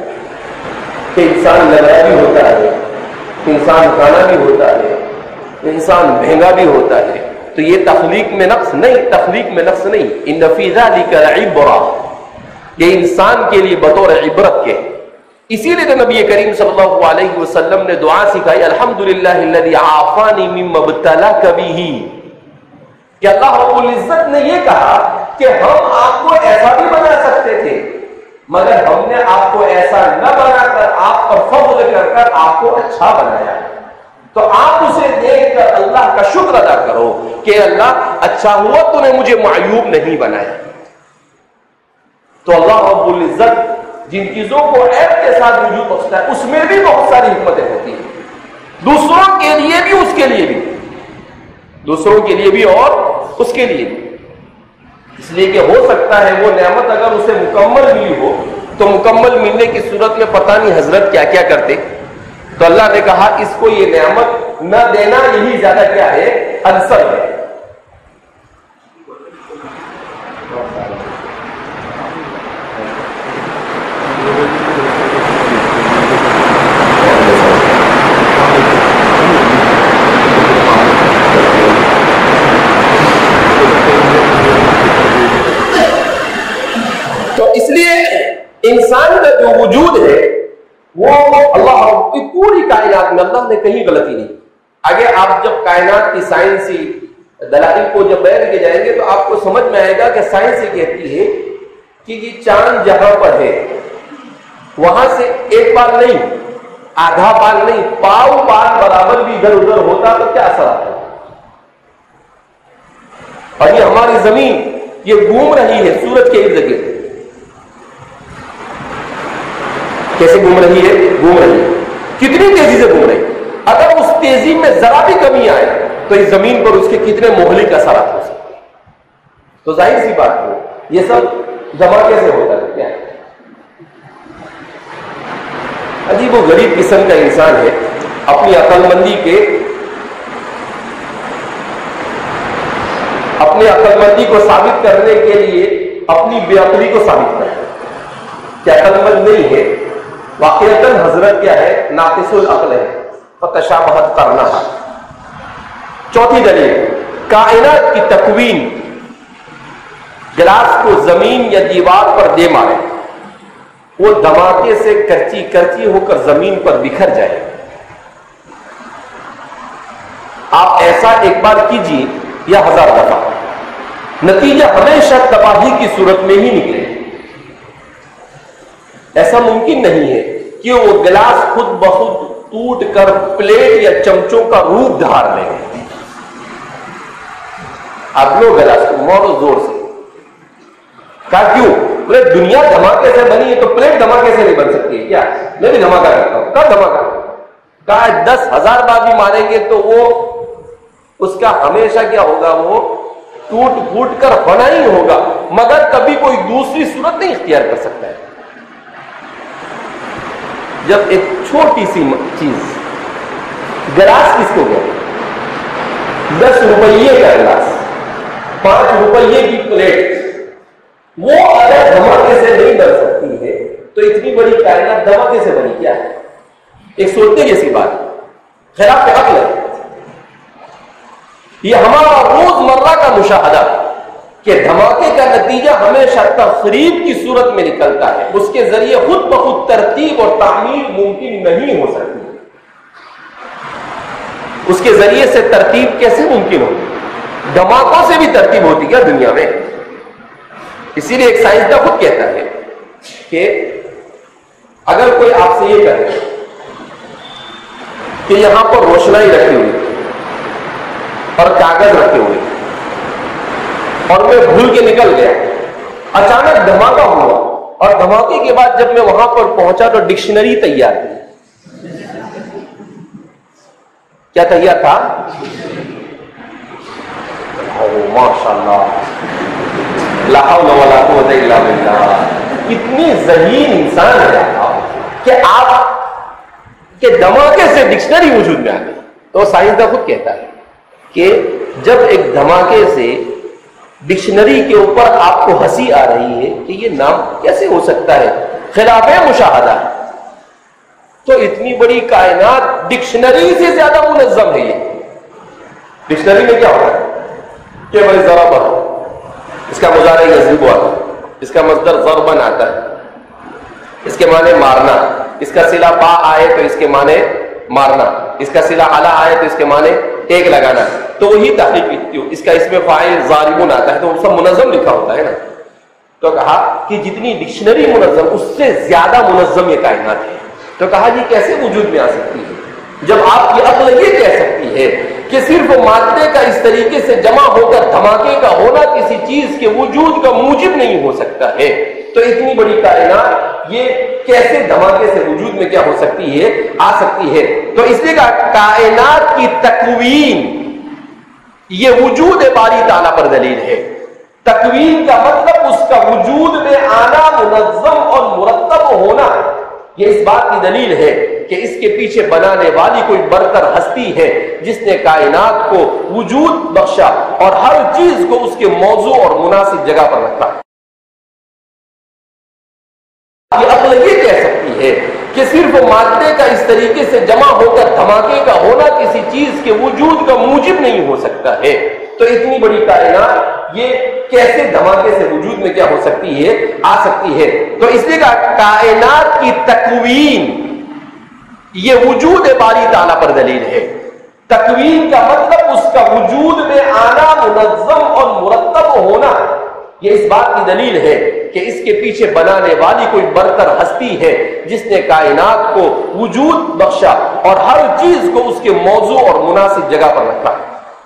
B: کہ انسان لڑائی بھی ہوتا ہے، انسان کھانا بھی ہوتا ہے، انسان مہنگا بھی ہوتا ہے، تو یہ تخلیق میں نقص نہیں، تخلیق میں نقص نہیں۔ ان فی ذلک لعبرہ، یہ انسان کے لیے بطور عبرت کے۔ اسی لیے تو نبی کریم صلی اللہ علیہ وسلم نے دعا سکھائی، الحمدللہ الذی عافانی مما ابتلاک بہ، کہ اللہ رب العزت نے یہ کہا کہ ہم آپ کو ایسا بھی بنا سکتے تھے، مگر ہم نے آپ کو ایسا نہ بنا کر آپ پر فضل کر کر آپ کو اچھا بنایا، تو آپ اسے دیکھ کر اللہ کا شکر ادا کرو کہ اللہ اچھا ہوا تو نے مجھے معیوب نہیں بنایا۔ تو اللہ رب العزت جن چیزوں کو عیب کے ساتھ وجود بخشتا ہے اس میں بھی بہت ساری حکمتیں ہوتی ہیں، دوسروں کے لیے بھی، اس کے لیے بھی، دوسروں کے لیے بھی اور اس کے لیے بھی۔ اس لیے کہ ہو سکتا ہے وہ نعمت اگر اسے مکمل ملی ہو تو مکمل ملنے کی صورت میں پتہ نہیں حضرت کیا کیا کرتے، تو اللہ نے کہا اس کو یہ نعمت نہ دینا یہی زیادہ کیا ہے؟ انسب ہے۔ تو اس لیے انسان کا جو وجود ہے وہ اللہ کی پوری کائنات میں اللہ نے کہیں غلطی نہیں۔ آگے آپ جب کائنات کی سائنسی دلائل کو جب بیان کیے جائیں گے تو آپ کو سمجھ میں آئے گا کہ سائنس یہ کہتی ہے کہ یہ چاند جہاں پر ہے وہاں سے ایک بال نہیں، آدھا بال نہیں، پاؤ بال برابر بھی ادھر ادھر ہوتا تو کیا اثر آتا؟ اور یہ ہماری زمین یہ گھوم رہی ہے سورج کے ارد گرد، کیسے گھوم رہی ہے؟ گھوم رہی ہے، کتنی تیزی سے گھوم رہی ہے۔ اگر اس تیزی میں ذرا بھی کمی آئے تو اس زمین پر اس کے کتنے مہلک اثرات ہو سکتے ہیں۔ تو ظاہر سی بات ہے یہ سب جمع کیسے ہوتا ہے؟ کیا عجیب و غریب قسم کا انسان ہے، اپنی عقل مندی کو ثابت کرنے کے لیے اپنی بے عقلی کو ثابت کرتا ہے کہ عقل مند نہیں ہے، واقعتاً حضرت کیا ہے؟ ناقص العقل ہے، فتشابہت کرنا۔ چوتھی دلیل، کائنات کی تکوین، گلاس کو زمین یا دیوار پر دے مارے، وہ دھماکے سے کرچی کرچی ہو کر زمین پر بکھر جائے۔ آپ ایسا ایک بار کیجیے یا 1000 دفعہ، نتیجہ ہمیشہ تباہی کی صورت میں ہی نکلے. ایسا ممکن نہیں ہے کہ وہ گلاس خود بخود ٹوٹ کر پلیٹ یا چمچوں کا روپ دھار لے. آپ لوگ گلاس کو مارو زور سے. کہا کیوں؟ بولے دنیا دھماکے سے بنی ہے تو پلیٹ دھماکے سے نہیں بن سکتی ہے کیا؟ میں بھی دھماکہ کرتا ہوں. کہاں دھماکہ؟ کہا 10,000 بار بھی ماریں گے تو وہ اس کا ہمیشہ کیا ہوگا؟ وہ ٹوٹ پھوٹ کر بنا ہی ہوگا، مگر کبھی کوئی دوسری صورت نہیں اختیار کر سکتا ہے. جب ایک چھوٹی سی چیز، گلاس کس کو گیا؟ 10 روپیے کا گلاس، 5 روپیے کی پلیٹ، وہ اگر دھماکے سے نہیں بن سکتی ہے تو اتنی بڑی کائنات دھماکے سے بنی کیا ہے؟ ایک سوچنے جیسی بات، خلاف عقل ہے. یہ ہمارا روزمرہ کا مشاہدہ کہ دھماکے کا نتیجہ ہمیشہ تخریب کی صورت میں نکلتا ہے. اس کے ذریعے خود بخود ترتیب اور تعمیر ممکن نہیں ہو سکتی. اس کے ذریعے سے ترتیب کیسے ممکن ہوگی؟ دھماکوں سے بھی ترتیب ہوتی کیا دنیا میں؟ اسی لیے ایک سائنسداں خود کہتا ہے کہ اگر کوئی آپ سے یہ کہے کہ یہاں پر روشنائی رکھی ہوئی اور کاغذ رکھے ہوئے اور میں بھول کے نکل گیا، اچانک دھماکہ ہوا اور دھماکے کے بعد جب میں وہاں پر پہنچا تو ڈکشنری تیار تھی. کیا تیار تھا؟ ماشاء اللہ، لا حول ولا قوت الا باللہ. اتنی ذہین انسان ہے کہ آپ کے دھماکے سے ڈکشنری وجود میں آ گئی. تو سائنسداں خود کہتا ہے کہ جب ایک دھماکے سے ڈکشنری کے اوپر آپ کو ہنسی آ رہی ہے کہ یہ نام کیسے ہو سکتا ہے، خلاف مشاہدہ، تو اتنی بڑی کائنات ڈکشنری سے زیادہ منظم ہے. یہ ڈکشنری میں کیا ہوتا ہے کہ بھائی ضرب، اس کا مضارع یضرب آتا ہے، اس کا مصدر ضربن آتا ہے، اس کے معنی مارنا، اس کا صلہ با آئے تو اس کے معنی مارنا، اس کا صلہ علی آئے تو اس کے معنی ٹیک لگانا. تو وہی تحریک لکھتی ہو، اس کا اس میں فاعل ضاربون آتا ہے تو وہ سب منظم لکھا ہوتا ہے نا. تو کہا کہ جتنی ڈکشنری منظم اس سے زیادہ منظم یہ کائنات ہے. تو کہا جی کیسے وجود میں آ سکتی ہے جب آپ کی عقل یہ کہہ سکتی ہے کہ صرف مادے کا اس طریقے سے جمع ہو کر دھماکے کا ہونا کسی چیز کے وجود کا موجب نہیں ہو سکتا ہے، تو اتنی بڑی کائنات یہ کیسے دھماکے سے وجود میں کیا ہو سکتی ہے، آ سکتی ہے. تو اس لیے کائنات کی تکوین یہ وجود باری تعالیٰ پر دلیل ہے. تکوین کا مطلب اس کا وجود میں آنا، منظم اور مرتب ہونا. یہ اس بات کی دلیل ہے کہ اس کے پیچھے بنانے والی کوئی برتر ہستی ہے جس نے کائنات کو وجود بخشا اور ہر چیز کو اس کے موضوع اور مناسب جگہ پر رکھا. یہ عقل یہ کہہ سکتی ہے کہ صرف مادے کا اس طریقے سے جمع ہو کر دھماکے کا ہونا کسی چیز کے وجود کا موجب نہیں ہو سکتا ہے، تو اتنی بڑی کائنات یہ کیسے دھماکے سے وجود میں کیا ہو سکتی ہے، آ سکتی ہے. تو اس لیے کائنات کی تکوین یہ وجود باری تعالیٰ پر دلیل ہے. تکوین کا مطلب اس کا وجود میں آنا، منظم اور مرتب ہونا. یہ اس بات کی دلیل ہے کہ اس کے پیچھے بنانے والی کوئی برتر ہستی ہے جس نے کائنات کو وجود بخشا اور ہر چیز کو اس کے موضوع اور مناسب جگہ پر رکھا.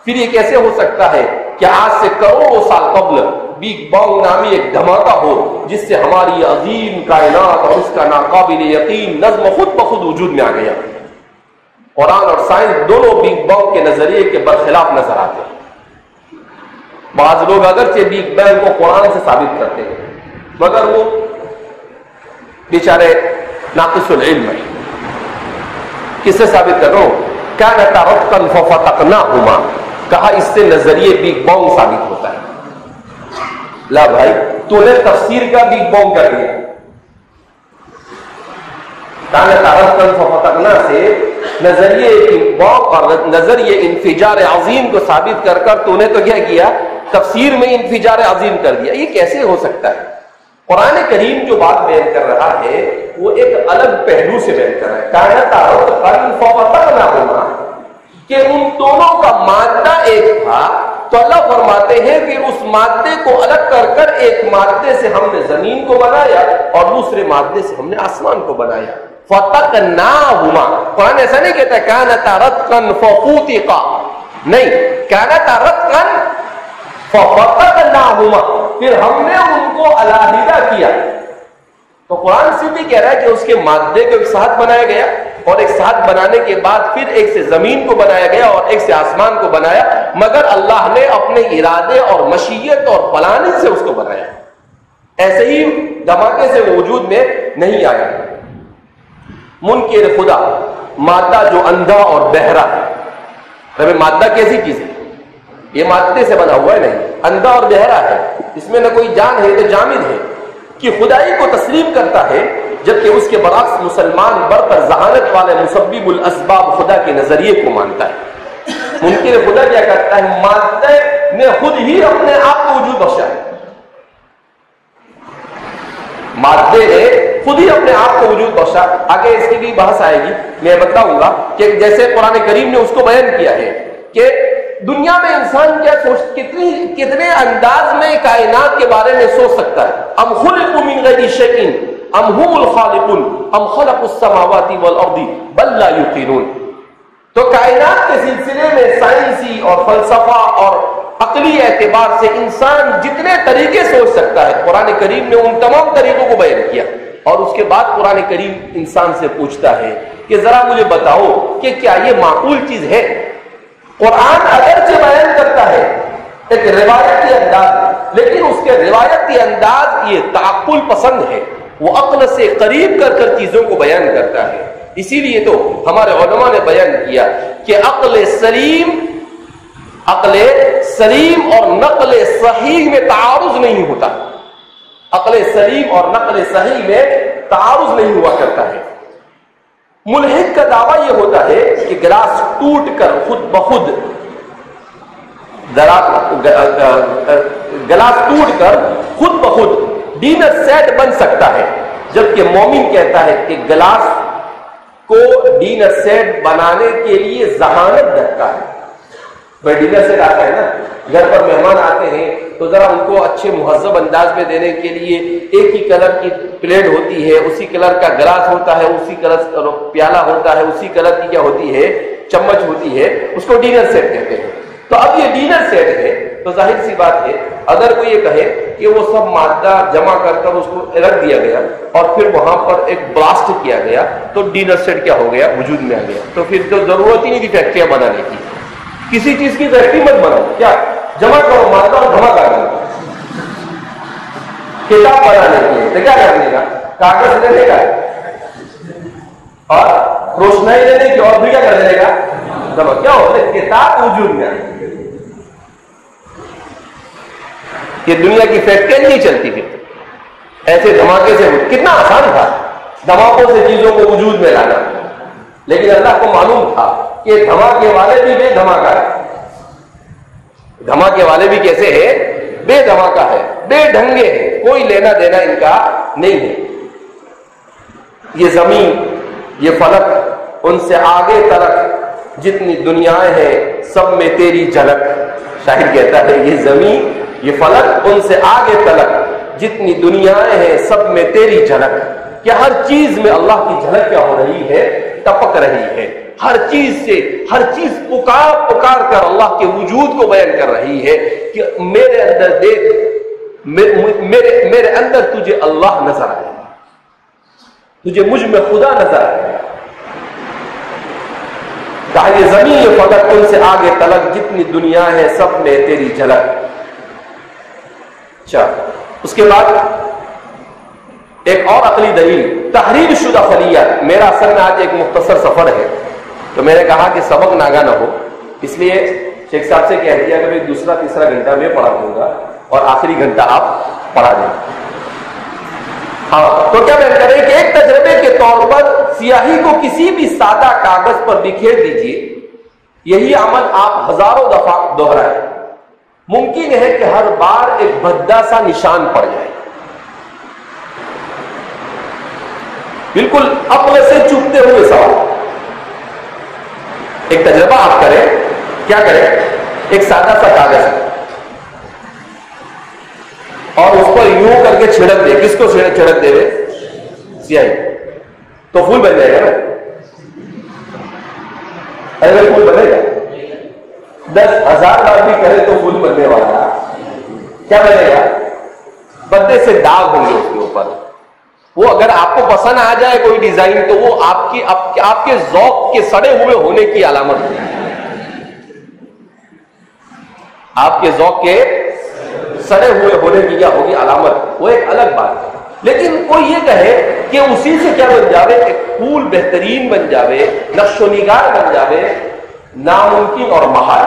B: پھر یہ کیسے ہو سکتا ہے کہ آج سے کروڑوں سال قبل بگ بانگ نامی ایک دھماکہ ہو جس سے ہماری عظیم کائنات اور اس کا ناقابل یقین نظم خود بخود وجود میں آ گیا. قرآن اور سائنس دونوں بگ بانگ کے نظریے کے برخلاف نظر آتے ہیں. بعض لوگ اگرچہ بگ بینگ کو قرآن سے ثابت کرتے ہیں مگر وہ بیچارے ناقص العلم ہے. کس سے ثابت کر رہا ہوں؟ كانتا رتقا ففتقناهما، کہا اس سے نظریے بگ بانگ ثابت ہوتا ہے. لا بھائی تو نے تفسیر کا بگ بانگ کر دیا. كانتا رتقا ففتقنا سے نظریے بگ بانگ اور نظریے انفجار عظیم کو ثابت کر کر تو نے تو کیا کیا؟ تفسیر میں انفجار عظیم کر دیا. یہ کیسے ہو سکتا ہے؟ قرآن کریم جو بات بیان کر رہا ہے وہ ایک الگ پہلو سے بیان کر رہا ہے. کائنات کہ ان دونوں کا مادہ ایک تھا تو اللہ فرماتے ہیں کہ اس مادے کو الگ کر کر ایک مادے سے ہم نے زمین کو بنایا اور دوسرے مادے سے ہم نے آسمان کو بنایا. فَتَقْنَاهُمَا. قرآن ایسا نہیں کہتا كَانَتَا رَتْقًا فَفُوتِقَا، نہیں، كَانَتَا رَتْقًا فَفَتَقْنَاهُمَا، پھر ہم نے ان کو علیحدہ کیا. تو قرآن سے بھی کہہ رہا ہے کہ اس کے مادے کو ایک ساتھ بنایا گیا اور ایک ساتھ بنانے کے بعد پھر ایک سے زمین کو بنایا گیا اور ایک سے آسمان کو بنایا، مگر اللہ نے اپنے ارادے اور مشیت اور پلاننگ سے اس کو بنایا. ایسے ہی دھماکے سے وجود میں نہیں آیا. منکر خدا، مادہ جو اندھا اور بہرا ہے. ابھی مادہ کیسی چیز ہے؟ یہ مادے سے بنا ہوا ہے، نہیں، اندھا اور بہرا ہے، اس میں نہ کوئی جان ہے نہ جامد ہے، کہ خدائی کو تسلیم کرتا ہے، جبکہ اس کے برعکس مسلمان برتر ذہانت والے مسبب الاسباب خدا کے نظریے کو مانتا ہے. منکر خدا کیا کرتا ہے؟ مادے نے خود ہی اپنے آپ کو وجود بخشا ہے. مادے نے خود ہی اپنے آپ کو وجود بخشا. آگے اس کی بھی بحث آئے گی، میں بتاؤں گا کہ جیسے قرآن کریم نے اس کو بیان کیا ہے کہ دنیا میں انسان کیا کتنے انداز میں کائنات کے بارے میں سوچ سکتا ہے. ام خلقوا من غیر شیء ام هم الخالقون ام خلقوا السماوات والارض بل لا یوقنون. تو کائنات کے سلسلے میں سائنسی اور فلسفہ اور عقلی اعتبار سے انسان جتنے طریقے سوچ سکتا ہے، قرآن کریم نے ان تمام طریقوں کو بیان کیا. اور اس کے بعد قرآن کریم انسان سے پوچھتا ہے کہ ذرا مجھے بتاؤ کہ کیا یہ معقول چیز ہے؟ قرآن اگرچہ بیان کرتا ہے ایک روایتی انداز، لیکن اس کے روایتی انداز یہ تعقل پسند ہے، وہ عقل سے قریب کر کر چیزوں کو بیان کرتا ہے. اسی لیے تو ہمارے علماء نے بیان کیا کہ عقل سلیم اور نقل صحیح میں تعارض نہیں ہوتا. عقل سلیم اور نقل صحیح میں تعارض نہیں ہوا کرتا ہے. ملحد کا دعویٰ یہ ہوتا ہے کہ گلاس ٹوٹ کر خود بخود گلاس ٹوٹ کر خود بخود ڈنر سیٹ بن سکتا ہے، جبکہ مومن کہتا ہے کہ گلاس کو ڈنر سیٹ بنانے کے لیے ذہانت درکار ہے. بھائی ڈنر سیٹ آتا ہے نا، گھر پر مہمان آتے ہیں تو ذرا ان کو اچھے مہذب انداز میں دینے کے لیے ایک ہی کلر کی پلیٹ ہوتی ہے، اسی کلر کا گلاس ہوتا ہے، اسی کلر پیالہ ہوتا ہے، اسی کلر کی کیا ہوتی ہے، چمچ ہوتی ہے، اس کو ڈنر سیٹ کہتے ہیں. تو اب یہ ڈنر سیٹ ہے تو ظاہر سی بات ہے اگر کوئی یہ کہے کہ وہ سب مادہ جمع کر اس کو رکھ دیا گیا اور پھر وہاں پر ایک بلاسٹ کیا گیا تو ڈنر سیٹ کیا ہو گیا؟ وجود میں آ گیا. تو پھر تو ضرورت ہی نہیں تھی فیکٹریاں بنانے کی. کسی چیز کی فیکٹری مت بناؤ، کیا جمع کرو مادہ اور جمع کر دو. کتاب بنانے کے لیے تو کیا کرنے کا؟ کاغذ لینے کا اور روشنائی لینے کی، اور بھی کیا کر دینے کا؟ جمع. کیا ہوتا ہے؟ کتاب وجود میں. یہ دنیا کی فیکٹریاں نہیں چلتی پھر ایسے دھماکے سے. کتنا آسان تھا دھماکوں سے چیزوں کو وجود میں لانا، لیکن اللہ کو معلوم تھا کہ دھماکے والے بھی بے دھماکہ ہے. دھماکے والے بھی کیسے ہیں؟ بے دھماکہ ہے، بے ڈھنگے ہیں، کوئی لینا دینا ان کا نہیں ہے. یہ زمین، یہ فلک، ان سے آگے تلک جتنی دنیایں ہیں سب میں تیری جھلک. شاعر کہتا ہے یہ زمین، یہ فلک، ان سے آگے تلک جتنی دنیایں ہیں سب میں تیری جھلک. کہ ہر چیز میں اللہ کی جھلک کیا ہو رہی ہے؟ ٹپک رہی ہے. ہر چیز پکار کر اللہ کے وجود کو بیان کر رہی ہے کہ میرے اندر دیکھ، میرے اندر تجھے اللہ نظر آئے، تجھے مجھ میں خدا نظر آئے. کہا یہ زمین، یہ فلک، ان سے آگے تلک جتنی دنیا ہے سب میں تیری جھلک. اچھا، اس کے بعد ایک اور عقلی دلیل، تحریر شدہ خلیات. میرا اصل میں آج ایک مختصر سفر ہے تو میں نے کہا کہ سبق ناگا نہ ہو، اس لیے شیخ صاحب سے کہہ دیا کہ دوسرا تیسرا گھنٹہ میں پڑھا دوں گا اور آخری گھنٹہ آپ پڑھا دیں. ہاں، تو کیا میں کریں کہ ایک تجربے کے طور پر سیاہی کو کسی بھی سادہ کاغذ پر بکھیر دیجئے. یہی عمل آپ ہزاروں دفعہ دوہرائیں. ممکن ہے کہ ہر بار ایک بھدا سا نشان پڑ جائے، بالکل عقل سے چوکتے ہوئے سوال. ایک تجربہ آپ کریں، کیا کریں؟ ایک سادہ سا کاغذ اور اس پر یوں کر کے چھڑک دے. کس کو چھڑک دے؟ سیاہی. تو پھول بن جائے گا نا؟ اگر پھول بنے گا 10,000 بار بھی کرے تو پھول بننے والا کیا بنے گا؟ پردے سے داغ ہوں گے اس کے اوپر. وہ اگر آپ کو پسند آ جائے کوئی ڈیزائن تو وہ آپ کے ذوق کے سڑے ہوئے ہونے کی علامت ہوگی. آپ کے ذوق کے سڑے ہوئے ہونے کی کیا ہوگی؟ علامت. وہ ایک الگ بات ہے. لیکن کوئی یہ کہے کہ اسی سے کیا بن جاوے؟ ایک پھول بہترین بن جاوے، نقش و نگار بن جاوے، ناممکن اور محال.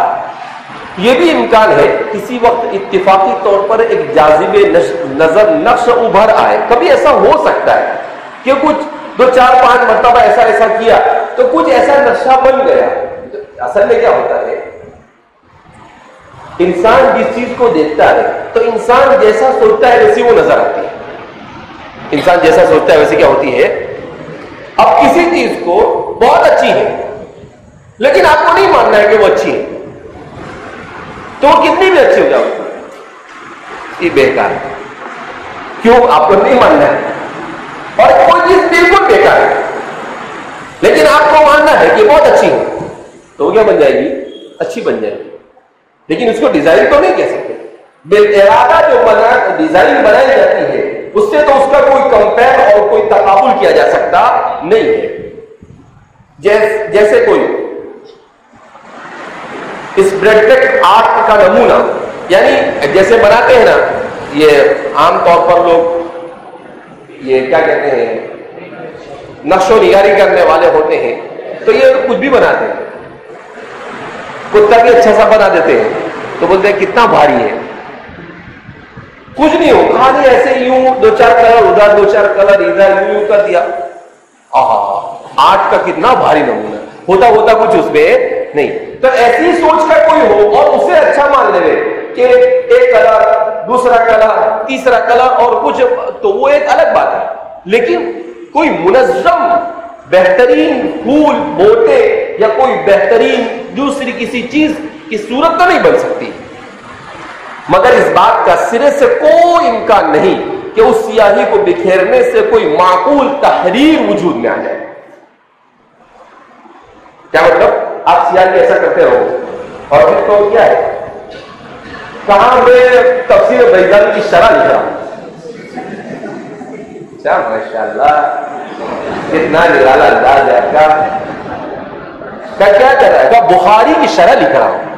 B: یہ بھی امکان ہے کسی وقت اتفاقی طور پر ایک جاذب نظر نقش ابھر آئے. کبھی ایسا ہو سکتا ہے کہ کچھ 2-4-5 مرتبہ ایسا کیا تو کچھ ایسا نقشہ بن گیا. اصل میں کیا ہوتا ہے، انسان جس چیز کو دیکھتا ہے تو انسان جیسا سوچتا ہے ویسی وہ نظر آتی ہے. انسان جیسا سوچتا ہے ویسی کیا ہوتی ہے. اب کسی چیز کو بہت اچھی ہے لیکن آپ کو نہیں ماننا ہے کہ وہ اچھی ہے تو وہ کتنی بھی اچھی ہو جائے یہ بیکار ہے. کیوں؟ آپ کو نہیں ماننا ہے. اور کوئی چیز بالکل بیکار ہے لیکن آپ کو ماننا ہے کہ بہت اچھی ہے تو وہ کیا بن جائے گی؟ اچھی بن جائے گی. لیکن اس کو ڈیزائن تو نہیں کہہ سکتے. بے ارادہ جو ڈیزائن بنائی جاتی ہے اس سے تو اس کا کوئی کمپیئر اور کوئی تقابل کیا جا سکتا نہیں ہے. جیسے کوئی اس بریڈ آرٹ کا نمونہ، یعنی جیسے بناتے ہیں نا، یہ عام طور پر لوگ یہ کیا کہتے ہیں نقش و نگاری کرنے والے ہوتے ہیں تو یہ کچھ بھی بناتے ہیں. کتا بھی اچھا سا بنا دیتے ہیں تو بولتے ہیں کتنا بھاری ہے. کچھ نہیں ہو، خالی ایسے یوں 2-4 کلر ادھر 2-4 کلر ادھر یوں کر دیا. آرٹ کا کتنا بھاری نمونہ، ہوتا کچھ اس میں نہیں. تو ایسی سوچ کا کوئی ہو اور اسے اچھا مان لے کہ ایک کلر، دوسرا کلر، تیسرا کلر اور کچھ، تو وہ ایک الگ بات ہے. لیکن کوئی منظم بہترین پھول بوٹے یا کوئی بہترین دوسری کسی چیز کی صورت تو نہیں بن سکتی. مگر اس بات کا سرے سے کوئی امکان نہیں کہ اس سیاہی کو بکھیرنے سے کوئی معقول تحریر وجود میں آ جائے. کیا مطلب؟ آپ سیاہی ایسا کرتے ہو اور پھر تو کیا ہے، کہاں میں تفسیر بیضاوی کی شرح لکھ رہا ہوں. کیا ماشاءاللہ کتنا نرالا انداز ہے آپ کا. کیا کر رہا ہے؟ کہ بخاری کی شرح لکھ رہا ہوں.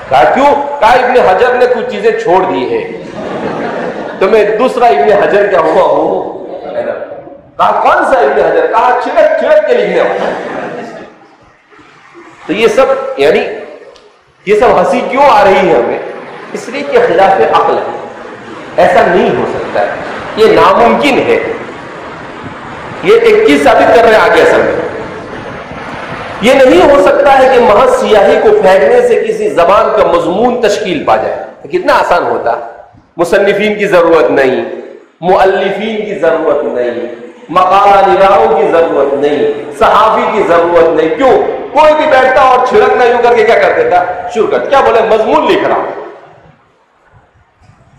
B: کہا کیوں؟ کہا ابن حجر نے کچھ چیزیں چھوڑ دی ہے تو میں دوسرا ابن حجر کیا ہوا ہوں. کہا کون سا ابن حجر؟ کہا چھڑک کے لکھنے والا. تو یہ سب یعنی یہ سب ہنسی کیوں آ رہی ہے ہمیں؟ اس لیے کہ خلاف عقل ہے. ایسا نہیں ہو سکتا ہے، یہ ناممکن ہے. یہ ایک چیز ثابت کر رہے ہیں آگے. اصل میں یہ نہیں ہو سکتا ہے کہ محض سیاہی کو پھینکنے سے کسی زبان کا مضمون تشکیل پا جائے. کتنا آسان ہوتا. مصنفین کی ضرورت نہیں، مؤلفین کی ضرورت نہیں، مقالہ نگاروں کی ضرورت نہیں، صحافی کی ضرورت نہیں. کیوں؟ کوئی بھی بیٹھتا اور چھڑکنا یوں کر کے کیا کر دیتا، شروع کر کیا بولے مضمون لکھ رہا ہوں.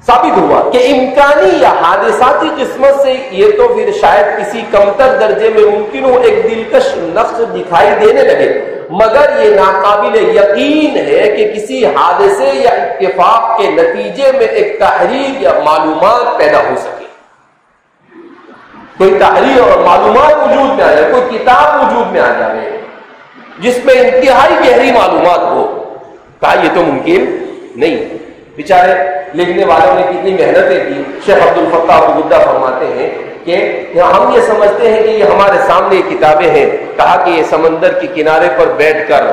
B: ثابت ہوا کہ امکانی یا حادثاتی قسمت سے یہ تو پھر شاید کسی کمتر درجے میں ممکن ہو ایک دلکش نقش دکھائی دینے لگے، مگر یہ ناقابل یقین ہے کہ کسی حادثے یا اتفاق کے نتیجے میں ایک تحریر یا معلومات پیدا ہو سکے. کوئی تحریر اور معلومات وجود میں آ جائے، کوئی کتاب وجود میں آ جائے جس میں انتہائی گہری معلومات ہو. کہا یہ تو ممکن نہیں. بیچارے لکھنے والوں نے کتنی محنتیں کی. شیخ عبد الفتاح ابو غدہ فرماتے ہیں کہ ہم یہ سمجھتے ہیں کہ یہ ہمارے سامنے کتابیں ہیں. کہا کہ یہ سمندر کے کنارے پر بیٹھ کر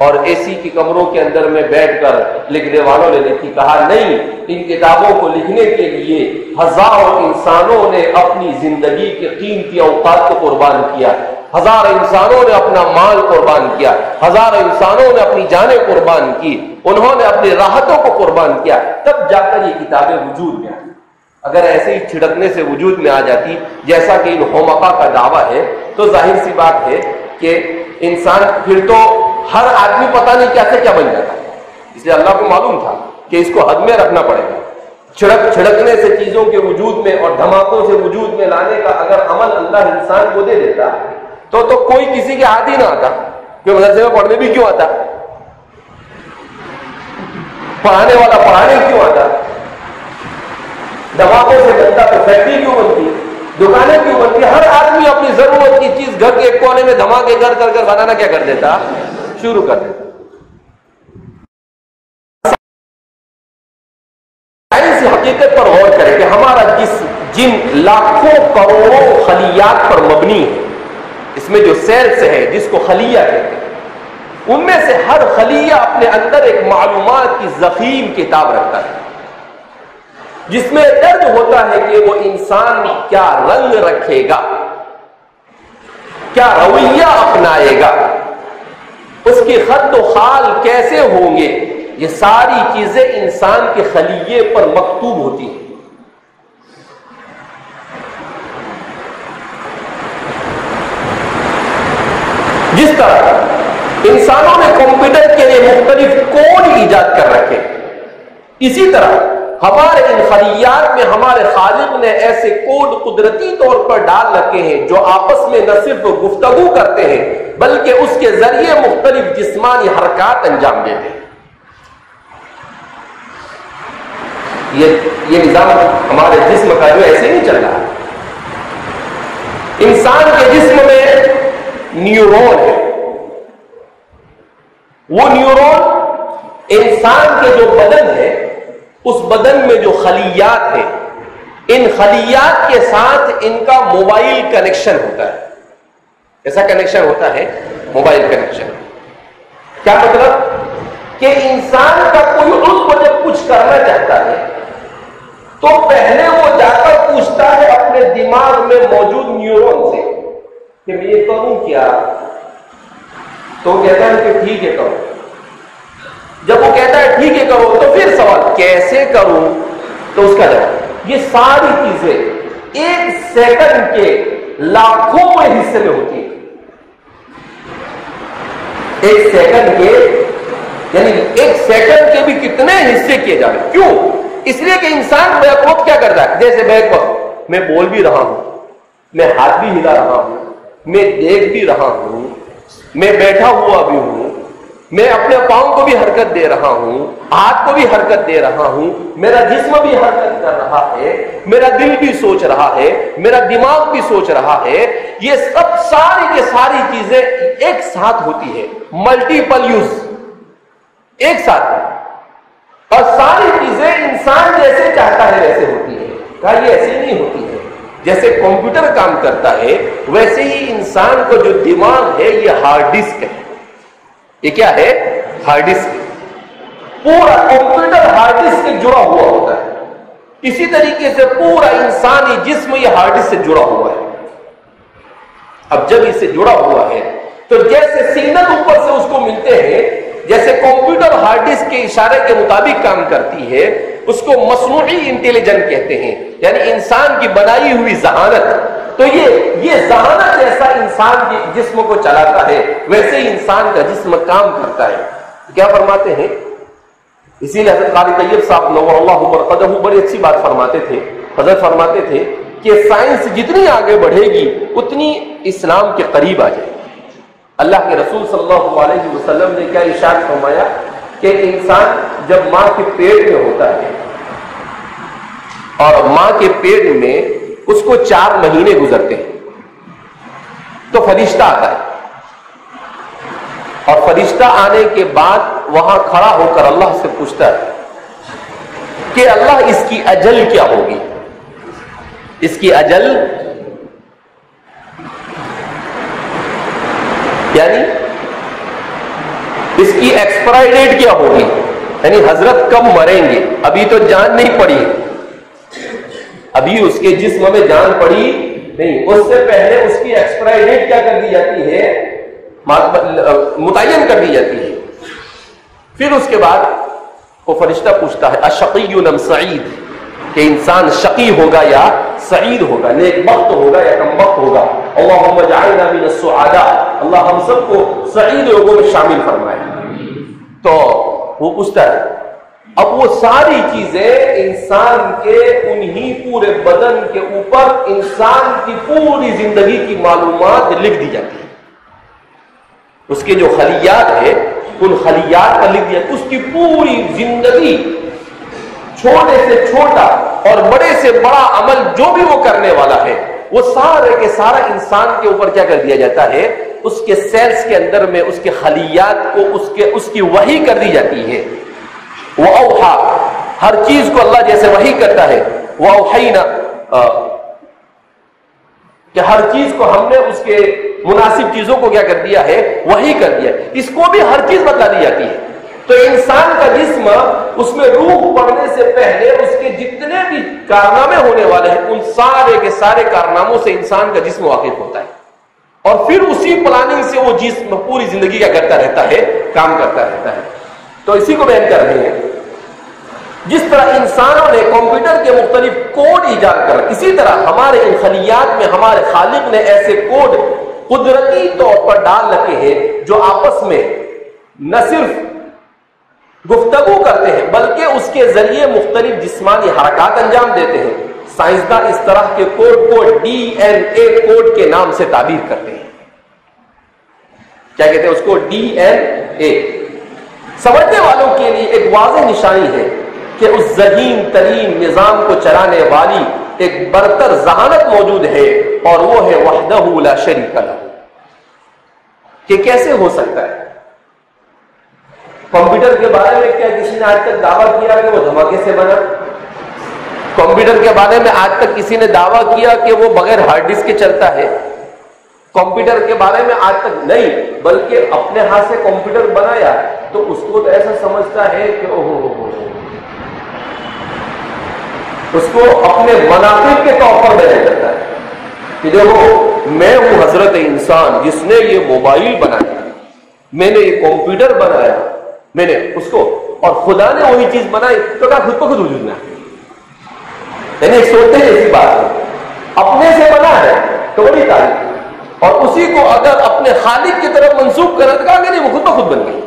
B: اور اے سی کی کمروں کے اندر میں بیٹھ کر لکھنے والوں نے لکھی. کہا نہیں، ان کتابوں کو لکھنے کے لیے ہزاروں انسانوں نے اپنی زندگی کے قیمتی اوقات کو قربان کیا، ہزار انسانوں نے اپنا مال قربان کیا، ہزار انسانوں نے اپنی جانیں قربان کی، انہوں نے اپنی راحتوں کو قربان کیا، تب جا کر یہ کتابیں وجود میں آئی. اگر ایسے ہی چھڑکنے سے وجود میں آ جاتی جیسا کہ ان حمقا کا دعویٰ ہے تو ظاہر سی بات ہے کہ انسان پھر تو ہر آدمی پتہ نہیں کیا سے کیا بن جاتا. اس لیے اللہ کو معلوم تھا کہ اس کو حد میں رکھنا پڑے گا. چھڑکنے سے چیزوں کے وجود میں اور دھماکوں سے وجود میں لانے کا اگر عمل اللہ انسان کو دے دیتا تو کوئی کسی کے ہاتھ ہی نہ آتا. کہ مدرسے میں پڑھنے بھی کیوں آتا, پڑھانے والا پڑھانے کیوں آتا, دھماکوں سے بنتا تو فیکٹری کیوں بنتی, دکانیں کیوں بنتی. ہر آدمی اپنی ضرورت کی چیز گھر کے ایک کونے میں دھماکے کر کر کر بنانا کیا کر دیتا, شروع کر دیتا. سائنس حقیقت پر غور کرے کہ ہمارا جن لاکھوں کروڑوں خلیات پر مبنی ہے, اس میں جو سیلز ہے جس کو خلیہ کہتے ہیں, ان میں سے ہر خلیہ اپنے اندر ایک معلومات کی ضخیم کتاب رکھتا ہے, جس میں درج ہوتا ہے کہ وہ انسان کیا رنگ رکھے گا, کیا رویہ اپنائے گا, اس کی خد و خال کیسے ہوں گے. یہ ساری چیزیں انسان کے خلیے پر مکتوب ہوتی ہیں. جس طرح انسانوں نے کمپیوٹر کے لیے مختلف کوڈ ایجاد کر رکھے, اسی طرح ہمارے ان خلیات میں ہمارے خالق نے ایسے کوڈ قدرتی طور پر ڈال رکھے ہیں جو آپس میں نہ صرف گفتگو کرتے ہیں بلکہ اس کے ذریعے مختلف جسمانی حرکات انجام دیتے ہیں. یہ نظام ہمارے جسم کا جو ایسے نہیں چل رہا. انسان کے جسم میں نیورون ہے, وہ نیورون انسان کے جو بدن ہے اس بدن میں جو خلیات ہیں, ان خلیات کے ساتھ ان کا موبائل کنیکشن ہوتا ہے. ایسا کنیکشن ہوتا ہے موبائل کنیکشن. کیا مطلب کہ انسان کا کوئی عضو جب کچھ کرنا چاہتا ہے تو پہلے وہ جا کر پوچھتا ہے اپنے دماغ میں موجود نیورون سے کہ میں یہ کروں کیا, تو کہتا ہے کہ ٹھیک ہے کرو. جب وہ کہتا ہے ٹھیک ہے کرو تو پھر سوال کیسے کروں, تو اس کا جواب یہ ساری چیزیں ایک سیکنڈ کے لاکھوں حصے میں ہوتی ہیں. ایک سیکنڈ کے یعنی ایک سیکنڈ کے بھی کتنے حصے کیے جا رہے. کیوں؟ اس لیے کہ انسان بیک وقت کیا کرتا ہے, جیسے بیک وقت میں بول بھی رہا ہوں, میں ہاتھ بھی ہلا رہا ہوں, میں دیکھ بھی رہا ہوں, میں بیٹھا ہوا بھی ہوں, میں اپنے پاؤں کو بھی حرکت دے رہا ہوں, ہاتھ کو بھی حرکت دے رہا ہوں, میرا جسم بھی حرکت کر رہا ہے, میرا دل بھی سوچ رہا ہے, میرا دماغ بھی سوچ رہا ہے. یہ سب ساری کی ساری چیزیں ایک ساتھ ہوتی ہے, ملٹیپل یوز ایک ساتھ, اور ساری چیزیں انسان جیسے چاہتا ہے ویسے ہوتی ہے. کہا یہ ایسے نہیں ہوتی ہے. جیسے کمپیوٹر کام کرتا ہے ویسے ہی انسان کو جو دماغ ہے یہ ہارڈ ڈسک ہے. یہ کیا ہے؟ Hard disk. پورا کمپیوٹر ہارڈ ڈسک سے جڑا ہوا ہوتا ہے. اسی طریقے سے پورا انسانی جسم یہ ہارڈ ڈسک سے جڑا ہوا ہے. اب جب اس سے جڑا ہوا ہے تو جیسے سگنل اوپر سے اس کو ملتے ہیں, جیسے کمپیوٹر ہارڈ ڈسک کے اشارے کے مطابق کام کرتی ہے, اس کو مصنوعی انٹیلیجنٹ کہتے ہیں, یعنی انسان کی بنائی ہوئی ذہانت. تو یہ ذہانت جیسا انسان کے جسم کو چلاتا ہے ویسے ہی انسان کا جسم کام کرتا ہے. کیا فرماتے ہیں؟ اسی لیے حضرت قاری طیب صاحب نور اللہ مرقدہ بڑی اچھی بات فرماتے تھے. حضرت فرماتے تھے کہ سائنس جتنی آگے بڑھے گی اتنی اسلام کے قریب آ جائے گی. اللہ کے رسول صلی اللہ علیہ وسلم نے کیا ارشاد فرمایا کہ انسان جب ماں کے پیٹ میں ہوتا ہے اور ماں کے پیٹ میں اس کو 4 مہینے گزرتے ہیں تو فرشتہ آتا ہے, اور فرشتہ آنے کے بعد وہاں کھڑا ہو کر اللہ سے پوچھتا ہے کہ اللہ اس کی اجل کیا ہوگی, اس کی اجل یعنی اس کی ایکسپائری ڈیٹ کیا ہوگی, یعنی حضرت کب مریں گے. ابھی تو جان نہیں پڑی, ابھی اس کے جسم میں جان پڑی نہیں, اس سے پہلے اس کی ایکسپائری ڈیٹ کیا کر دی جاتی ہے, متعین کر دی جاتی ہے. پھر اس کے بعد وہ فرشتہ پوچھتا ہے اشقی ام سعید, کہ انسان شقی ہوگا یا سعید ہوگا, نیک بخت ہوگا یا کم بخت ہوگا. اللہم اجعلنا من السعداء, اللہ ہم سب کو سعید لوگوں میں شامل فرمائے. تو وہ پوچھتا ہے. اب وہ ساری چیزیں انسان کے انہی پورے بدن کے اوپر انسان کی پوری زندگی کی معلومات لکھ دی جاتی ہے. اس کے جو خلیات ہے ان خلیات پر لکھ دیا, اس کی پوری زندگی, چھوٹے سے چھوٹا اور بڑے سے بڑا عمل جو بھی وہ کرنے والا ہے, وہ سارے کے سارا انسان کے اوپر کیا کر دیا جاتا ہے, اس کے سیلز کے اندر میں اس کے خلیات کو اس کی وحی کر دی جاتی ہے. وہ اوحا, ہر چیز کو اللہ جیسے وحی کرتا ہے, وہ اوحینا, کہ ہر چیز کو ہم نے اس کے مناسب چیزوں کو کیا کر دیا ہے, وحی کر دیا. اس کو بھی ہر چیز بتا دی جاتی ہے. تو انسان کا جسم, اس میں روح پڑنے سے پہلے اس کے جتنے بھی کارنامے ہونے والے ہیں ان سارے کے سارے کارناموں سے انسان کا جسم واقف ہوتا ہے, اور پھر اسی پلاننگ سے وہ جسم پوری زندگی کیا کرتا رہتا ہے, کام کرتا رہتا ہے. تو اسی کو بیان کر رہے ہیں. جس طرح انسانوں نے کمپیوٹر کے مختلف کوڈ ایجاد کر, اسی طرح ہمارے ان خلیات میں ہمارے خالق نے ایسے کوڈ قدرتی طور پر ڈال رکھے ہیں جو آپس میں نہ صرف گفتگو کرتے ہیں بلکہ اس کے ذریعے مختلف جسمانی حرکات انجام دیتے ہیں. سائنسداں اس طرح کے کوڈ کو ڈی این اے کوڈ کے نام سے تعبیر کرتے ہیں. کیا کہتے ہیں اس کو, ڈی این اے. سمجھنے والوں کے لیے ایک واضح نشانی ہے کہ اس ذہین ترین نظام کو چلانے والی ایک برتر ذہانت موجود ہے, اور وہ ہے وحدہ لا شریک لہ. کہ کیسے ہو سکتا ہے؟ کمپیوٹر کے بارے میں کیا کسی نے آج تک دعویٰ کیا کہ وہ دھماکے سے بنا؟ کمپیوٹر کے بارے میں آج تک کسی نے دعویٰ کیا کہ وہ بغیر ہارڈ ڈسک کے چلتا ہے؟ کمپیوٹر کے بارے میں آج تک نہیں, بلکہ اپنے ہاتھ سے کمپیوٹر بنایا تو اس کو تو ایسا سمجھتا ہے کہ اس کو اپنے مناقب کے طور پر بیان کرتا ہے کہ دیکھو میں ہوں حضرت انسان جس نے یہ موبائل بنایا, میں نے یہ کمپیوٹر بنایا, میں نے اس کو, اور خدا نے وہی چیز بنائی تو کیا خود کو خود وجود میں آئی. یعنی سوچتے ہیں ایسی بات ہے, اپنے سے بنا ہے تو بڑی تعریف, اور اسی کو اگر اپنے خالق کی طرف منسوب کرے تو کہا کہ نہیں وہ خود بخود بن گئی.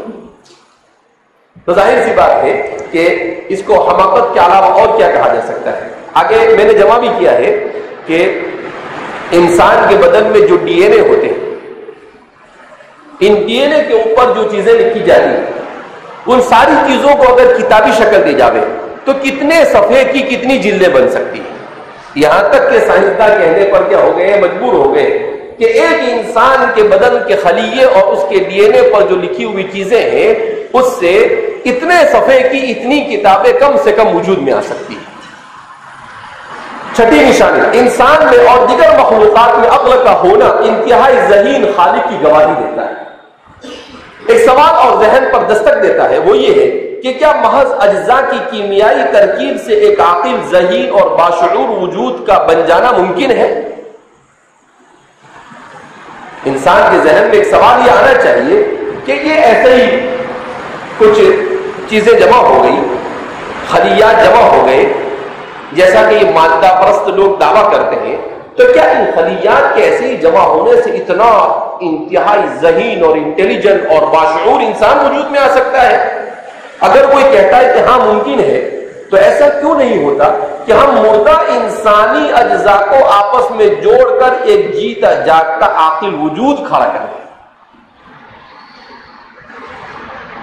B: تو ظاہر سی بات ہے کہ اس کو حماقت کے علاوہ اور کیا کہا جا سکتا ہے. آگے میں نے جمع بھی کیا ہے کہ انسان کے بدن میں جو ڈی این اے ہوتے ہیں, ان ڈی این اے کے اوپر جو چیزیں لکھی جاتی ہیں ان ساری چیزوں کو اگر کتابی شکل دی جاوے تو کتنے صفحے کی کتنی جلدیں بن سکتی ہیں. یہاں تک کہ سائنسداں کہنے پر کیا ہو گئے, مجبور ہو گئے کہ ایک انسان کے بدن کے خلیے اور اس کے ڈی این اے پر جو لکھی ہوئی چیزیں ہیں اس سے اتنے صفحے کی اتنی کتابیں کم سے کم وجود میں آ سکتی ہیں. چھٹی نشانی, انسان میں اور دیگر مخلوقات میں عقل کا ہونا انتہائی ذہین خالق کی گواہی دیتا ہے. ایک سوال اور ذہن پر دستک دیتا ہے, وہ یہ ہے کہ کیا محض اجزاء کی کیمیائی ترکیب سے ایک عاقل, ذہین اور باشعور وجود کا بن جانا ممکن ہے؟ انسان کے ذہن میں ایک سوال یہ آنا چاہیے کہ یہ ایسے ہی کچھ چیزیں جمع ہو گئی, خلیات جمع ہو گئے, جیسا کہ یہ مادہ پرست لوگ دعویٰ کرتے ہیں, تو کیا ان خلیات کے ایسے ہی جمع ہونے سے اتنا انتہائی ذہین اور انٹیلیجنٹ اور باشعور انسان وجود میں آ سکتا ہے؟ اگر کوئی کہتا ہے کہ ہاں ممکن ہے, تو ایسا کیوں نہیں ہوتا کہ ہم مردہ انسانی اجزاء کو آپس میں جوڑ کر ایک جیتا جاگتا عاقل وجود کھڑا کر دیں؟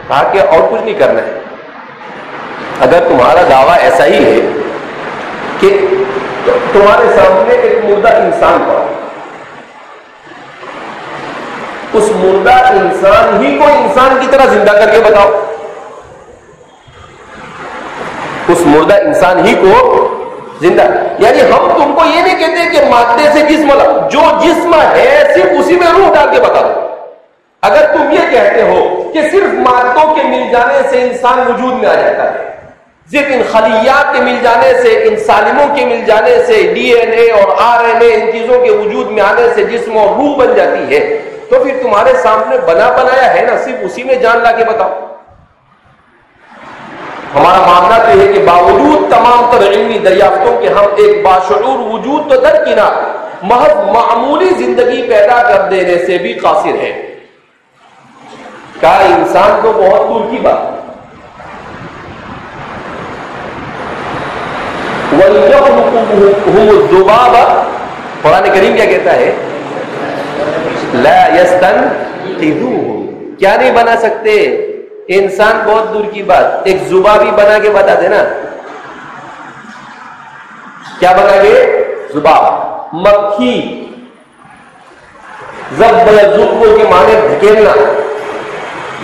B: کہا کہ اور کچھ نہیں کرنا ہے. اگر تمہارا دعویٰ ایسا ہی ہے کہ تمہارے سامنے ایک مردہ انسان پڑا, اس مردہ انسان ہی کو انسان کی طرح زندہ کر کے بتاؤ, اس مردہ انسان ہی کو زندہ, یعنی ہم تم کو یہ نہیں کہتے کہ مادے سے جسم لاؤ, جو جسم ہے صرف اسی میں روح ڈال کے بتا دو. اگر تم یہ کہتے ہو کہ صرف مادوں کے مل جانے سے انسان وجود میں آ جاتا ہے, صرف ان خلیات کے مل جانے سے, ان سالموں کے مل جانے سے, ڈی این اے اور آر این اے ان چیزوں کے وجود میں آنے سے جسم اور روح بن جاتی ہے, تو پھر تمہارے سامنے بنا بنایا ہے نا, صرف اسی میں جان لا کے بتاؤ. ہمارا معاملہ تو یہ کہ باوجود تمام تر علمی دریافتوں کے ہم ایک باشعور وجود تو درکنار محض معمولی زندگی پیدا کر دینے سے بھی قاصر ہے. کہا انسان کو بہت دور کی بات, وَلْيَخْلُقُهُمُ الذُّبَابَ، قرآن کریم کیا کہتا ہے؟ لَا يَسْتَنْقِذُوهُ، کیا نہیں بنا سکتے؟ انسان بہت دور کی بات، ایک ذبابی بنا کے بتا دینا، کیا بنا کے؟ ذباب، مکھی، ضب کے معنی دھکیلنا،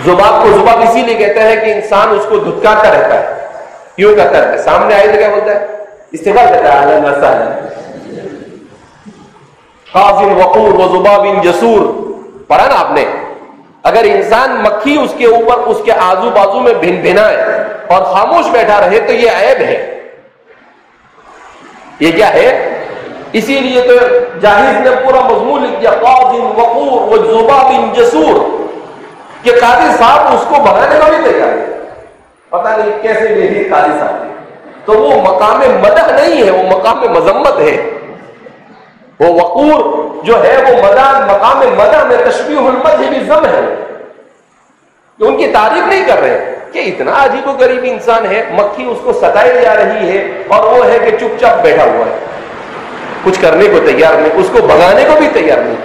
B: ذباب کو ذباب اسی لیے کہتا ہے کہ انسان اس کو دھتکارتا رہتا ہے، کیوں کرتا رہتا ہے؟ سامنے آئے تو کیا بولتا ہے؟ استقبال کرتا ہے، اہلا وسہلا، قاضٍ وقور وذباب جسور، پڑھا نا آپ نے؟ اگر انسان مکھی اس کے اوپر اس کے آزو بازو میں بھن بھنائے اور خاموش بیٹھا رہے تو یہ عیب ہے، یہ کیا ہے؟ اسی لیے تو جاہز نے پورا مضمون لکھ دیا قاضٍ وقور وذباب جسور، کہ قاضی صاحب اس کو بھگانے کا بھی تیار ہے، پتہ نہیں کیسے میری قاضی صاحب ہے، تو وہ مقام مدح نہیں ہے، وہ مقام مذمت ہے، وہ وقور جو ہے وہ مقام مدح میں تشبیہ المدح بالذم ہے، کہ ان کی تعریف نہیں کر رہے کہ اتنا عجیب و غریب انسان ہے، مکھی اس کو ستائی جا رہی ہے اور وہ ہے کہ چپ چاپ بیٹھا ہوا ہے، کچھ کرنے کو تیار نہیں، اس کو بھگانے کو بھی تیار نہیں۔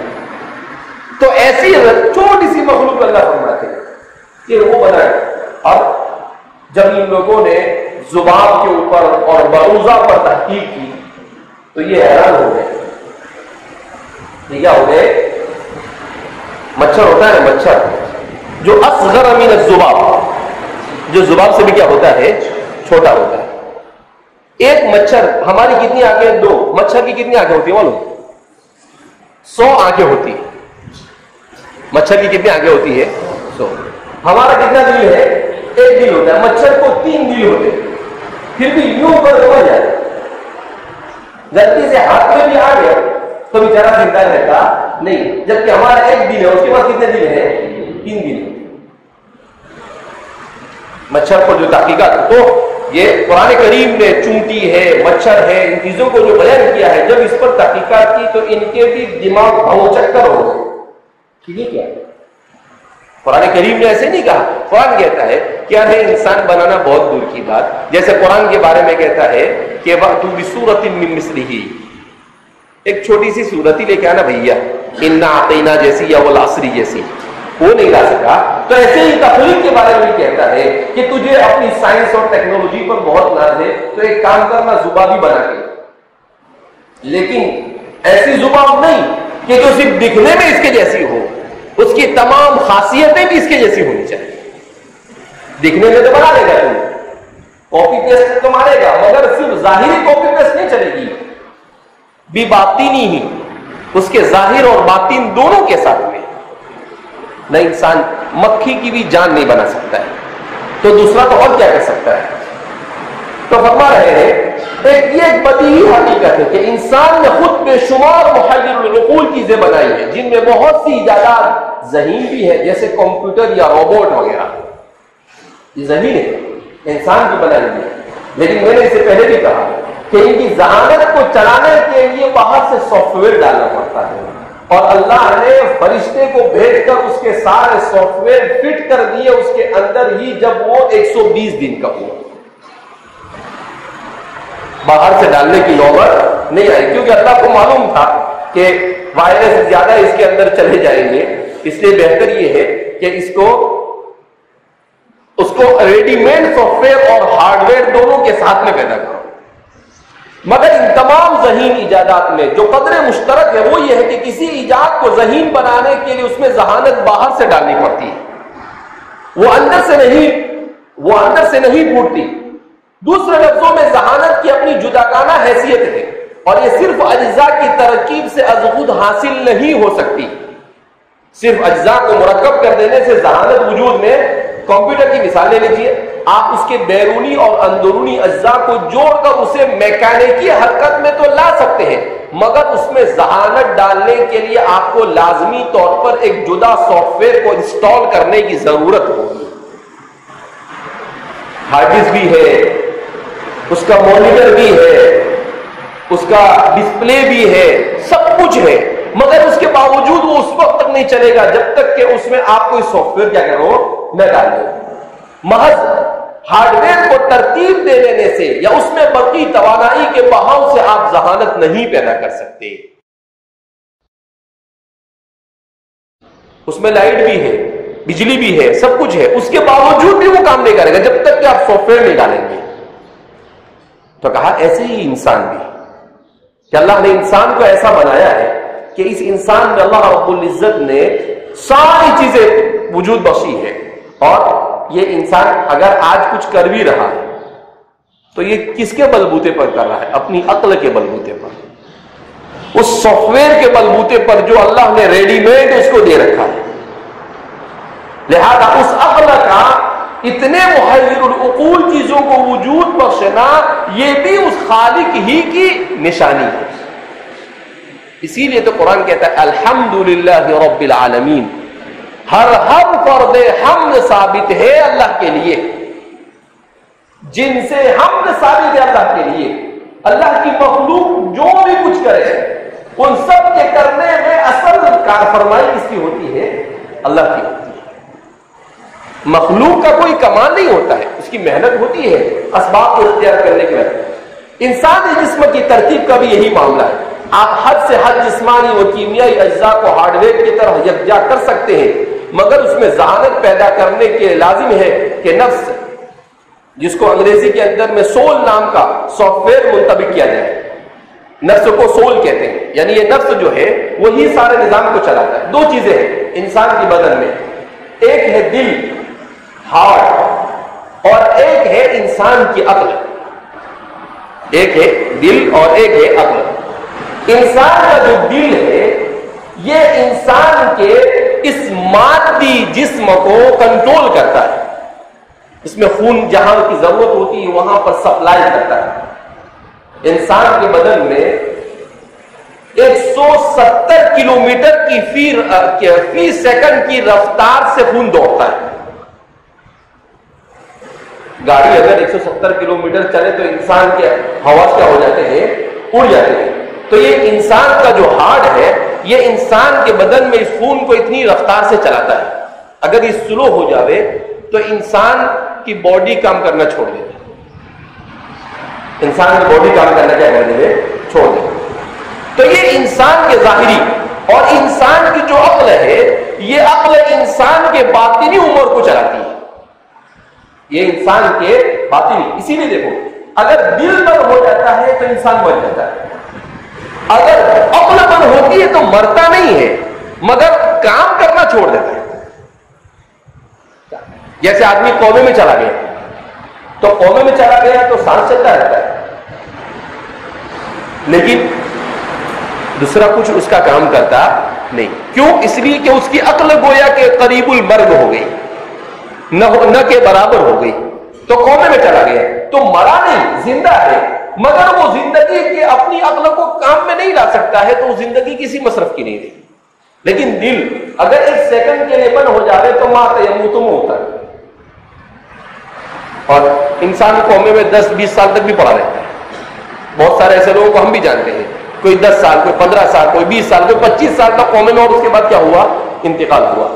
B: تو ایسی چھوٹی سی مخلوق اللہ فرماتے ہیں کہ وہ بنائے۔ اب جب ان لوگوں نے ذباب کے اوپر اور بعوضہ پر تحقیق کی تو یہ حیران ہو گئے، یہ کیا ہو گئے؟ مچھر ہوتا ہے مچھر جو اصغر من الذباب، جو ذباب سے بھی کیا ہوتا ہے؟ چھوٹا ہوتا ہے۔ ایک مچھر، ہماری کتنی آنکھیں؟ دو، مچھر کی کتنی آنکھیں ہوتی ہیں معلوم؟ 100 آنکھیں ہوتی ہیں۔ مچھر کی کتنی آنکھیں ہوتی ہے؟ 100۔ ہمارا کتنا دل ہے؟ 1 دل ہوتا ہے، مچھر کو 3 دل ہوتے ہیں، پھر بھی یوں پر ہو جائے، غلطی سے ہاتھ میں بھی آ گیا تو بیچارہ زندہ رہتا نہیں، جبکہ ہمارا 1 دل ہے، اس کے پاس کتنے دل ہیں؟ 3 دل۔ مچھر پر جو تحقیقات، تو یہ قرآن کریم نے چونٹی ہے، مچھر ہے، ان چیزوں کو جو بیان کیا ہے، جب اس پر تحقیقات کی تو ان کے بھی دماغ چکر ہو گئے، ٹھیک ہے؟ قرآن کریم نے ایسے نہیں کہا، قرآن کہتا ہے کیا ہے؟ انسان بنانا بہت دور کی بات، جیسے قرآن کے بارے میں کہتا ہے کہ وَأْتُوا بِسُورَةٍ مِّن مِّثْلِهِ، ایک چھوٹی سی صورت ہی لے کے آنا بھیا، اِنَّا أَعْطَيْنَا جیسی یا وَالْعَصْرِ جیسی، وہ نہیں لا سکا۔ تو ایسے ہی تخلیق کے بارے میں کہتا ہے کہ تجھے اپنی سائنس اور ٹیکنالوجی پر بہت ناز ہے تو ایک کام کرنا، ذبابی بنا کے، لیکن ایسی ذباب نہیں کہ جو صرف دکھنے میں اس کے جیسی ہو، اس کی تمام خاصیتیں بھی اس کے جیسی ہونی چاہیے۔ دکھنے میں تو بنا لے گا، تم کاپی پیسٹ تو مارے گا، مگر صرف ظاہری کاپی پیسٹ نہیں چلے گی، بھی باطینی ہی، اس کے ظاہر اور باطن دونوں کے ساتھ میں۔ نہ انسان مکھی کی بھی جان نہیں بنا سکتا ہے تو دوسرا تو اور کیا کر سکتا ہے؟ تو فرما رہے ہیں یہ ایک بدیہی حقیقت ہے کہ انسان نے خود بے شمار محیر العقول چیزیں بنائی ہیں، جن میں بہت سی ایجادات ذہین بھی ہے، جیسے کمپیوٹر یا روبوٹ وغیرہ، یہ ذہین ہے، انسان کی بنائی ہے، لیکن میں نے اس سے پہلے بھی کہا کہ ان کی ذہانت کو چلانے کے لیے باہر سے سافٹ ویئر ڈالنا پڑتا ہے، اور اللہ نے فرشتے کو بھیج کر اس کے سارے سافٹ ویئر فٹ کر دیے اس کے اندر ہی، جب وہ 120 دن کا ہوا، باہر سے ڈالنے کی نوبت نہیں آئی، کیونکہ اللہ کو معلوم تھا کہ وائرس زیادہ اس کے اندر چلے جائیں گے، اس لیے بہتر یہ ہے کہ اس کو ریڈی میڈ سافٹ ویئر اور ہارڈ ویئر دونوں کے ساتھ میں پیدا کرو۔ مگر ان تمام ذہین ایجادات میں جو قدر مشترک ہے وہ یہ ہے کہ کسی ایجاد کو ذہین بنانے کے لیے اس میں ذہانت باہر سے ڈالنی پڑتی ہے، وہ اندر سے نہیں پھوٹتی۔ دوسرے لفظوں میں ذہانت کی اپنی جداگانہ حیثیت ہے، اور یہ صرف اجزاء کی ترکیب سے از خود حاصل نہیں ہو سکتی۔ صرف اجزاء کو مرکب کر دینے سے ذہانت وجود میں، کمپیوٹر کی مثال لے لیجیے، آپ اس کے بیرونی اور اندرونی اجزاء کو جوڑ کر اسے میکینکی حرکت میں تو لا سکتے ہیں، مگر اس میں ذہانت ڈالنے کے لیے آپ کو لازمی طور پر ایک جدا سافٹ ویئر کو انسٹال کرنے کی ضرورت ہوگی۔ ہارڈ ڈسک بھی ہے، اس کا مانیٹر بھی ہے، اس کا ڈسپلے بھی ہے، سب کچھ ہے، مگر اس کے باوجود وہ اس وقت تک نہیں چلے گا جب تک کہ اس میں آپ کوئی سافٹ ویئر کیا کرو نہ ڈال دو۔ محض ہارڈ ویئر کو ترتیب دے دینے سے یا اس میں برقی توانائی کے بہاؤ سے آپ ذہانت نہیں پیدا کر سکتے. اس میں لائٹ بھی ہے، بجلی بھی ہے، سب کچھ ہے، اس کے باوجود بھی وہ کام نہیں کرے گا جب تک کہ آپ سافٹ ویئر نہیں ڈالیں گے. تو کہا ایسے ہی انسان بھی، کہ اللہ نے انسان کو ایسا بنایا ہے کہ اس انسان میں اللہ رب العزت نے ساری چیزیں وجود بخشی ہے. اور یہ انسان اگر آج کچھ کر بھی رہا ہے تو یہ کس کے بلبوتے پر کر رہا ہے؟ اپنی عقل کے بلبوتے پر، اس سافٹ ویئر کے بلبوتے پر جو اللہ نے ریڈی میڈ اس کو دے رکھا ہے. لہذا اس عقل کا اتنے محیر العقول چیزوں کو وجود بخشنا یہ بھی اس خالق ہی کی نشانی ہے. اسی لیے تو قرآن کہتا ہے الحمدللہ رب العالمین، ہر فرد حمد ثابت ہے اللہ کے لیے، جن سے حمد ثابت ہے اللہ کے لیے. اللہ کی مخلوق جو بھی کچھ کرے ان سب کے کرنے میں اصل کار فرمائی کس کی ہوتی ہے؟ اللہ کی ہوتی ہے. مخلوق کا کوئی کمال نہیں ہوتا ہے، اس کی محنت ہوتی ہے اسباب کو اختیار کرنے کے بعد. انسانی جسم کی ترکیب کا بھی یہی معاملہ ہے. آپ حد سے حد جسمانی و کیمیائی اجزاء کو ہارڈ ویئر کی طرح یکجا کر سکتے ہیں، مگر اس میں ذہانت پیدا کرنے کے لازم ہے کہ نفس، جس کو انگریزی کے اندر میں سول نام کا سافٹ ویئر منطبق کیا جائے. نفس کو سول کہتے ہیں، یعنی یہ نفس جو ہے وہی سارے نظام کو چلاتا ہے. دو چیزیں ہیں انسان کے بدن میں، ایک ہے دل ہارٹ اور ایک ہے انسان کی عقل. ایک ہے دل اور ایک ہے عقل. انسان کا جو دل ہے یہ انسان کے اس مادی جسم کو کنٹرول کرتا ہے. اس میں خون جہاں کی ضرورت ہوتی ہے وہاں پر سپلائی کرتا ہے. انسان کے بدن میں 170 کلومیٹر کی فی سیکنڈ کی رفتار سے خون دوڑتا ہے. گاڑی اگر 170 کلومیٹر چلے تو انسان کے حواس کیا ہو جاتے ہیں؟ اڑ جاتے ہیں. تو یہ انسان کا جو ہارٹ ہے یہ انسان کے بدن میں اس خون کو اتنی رفتار سے چلاتا ہے. اگر یہ سلو ہو جاوے تو انسان کی باڈی کام کرنا چھوڑ دیتی ہے. انسان کی باڈی کام کرنا کیا کرنے میں چھوڑ دیتی ہے. تو یہ انسان کے ظاہری اور انسان کی جو عقل ہے یہ عقل انسان کے باطنی امور کو چلاتی ہے. یہ انسان کے باطنی. اسی لیے دیکھو اگر دل بند ہو جاتا ہے تو انسان مر جاتا ہے. اگر عقل بند ہوتی ہے تو مرتا نہیں ہے مگر کام کرنا چھوڑ دیتا ہے. جیسے آدمی کومے میں چلا گیا تو کومے میں چلا گیا تو سانس چلتا رہتا ہے لیکن دوسرا کچھ اس کا کام کرتا نہیں. کیوں؟ اس لیے کہ اس کی عقل گویا کہ قریب المرگ ہو گئی، نہ کے برابر ہو گئی. تو کومے میں چلا گیا تو مرا نہیں، زندہ ہے، مگر وہ زندگی کے اپنی عقل کو کام میں نہیں لا سکتا ہے تو زندگی کسی مصرف کی نہیں رہی. لیکن دل اگر 1 سیکنڈ کے لیے بند ہو جائے تو مات یموت ہوتا ہے. اور انسان قومے میں 10-20 سال تک بھی پڑا رہتا ہے. بہت سارے ایسے لوگوں کو ہم بھی جانتے ہیں، کوئی 10 سال، کوئی 15 سال، کوئی 20 سال، کوئی 25 سال تک قومے میں، اور اس کے بعد کیا ہوا؟ انتقال ہوا.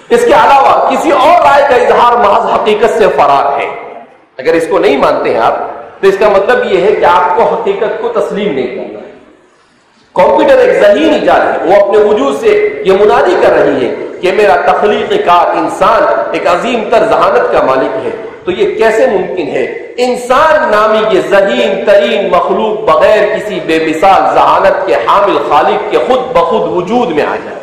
B: اس کے علاوہ کسی اور رائے کا اظہار محض حقیقت سے فرار ہے. اگر اس کو نہیں مانتے ہیں آپ تو اس کا مطلب یہ ہے کہ آپ کو حقیقت کو تسلیم نہیں کرنا ہے. کمپیوٹر ایک ذہین ایجاد ہے، وہ اپنے وجود سے یہ منادی کر رہی ہے کہ میرا تخلیق کار انسان ایک عظیم تر ذہانت کا مالک ہے. تو یہ کیسے ممکن ہے انسان نامی یہ ذہین ترین مخلوق بغیر کسی بے مثال ذہانت کے حامل خالق کے خود بخود وجود میں آ جائے؟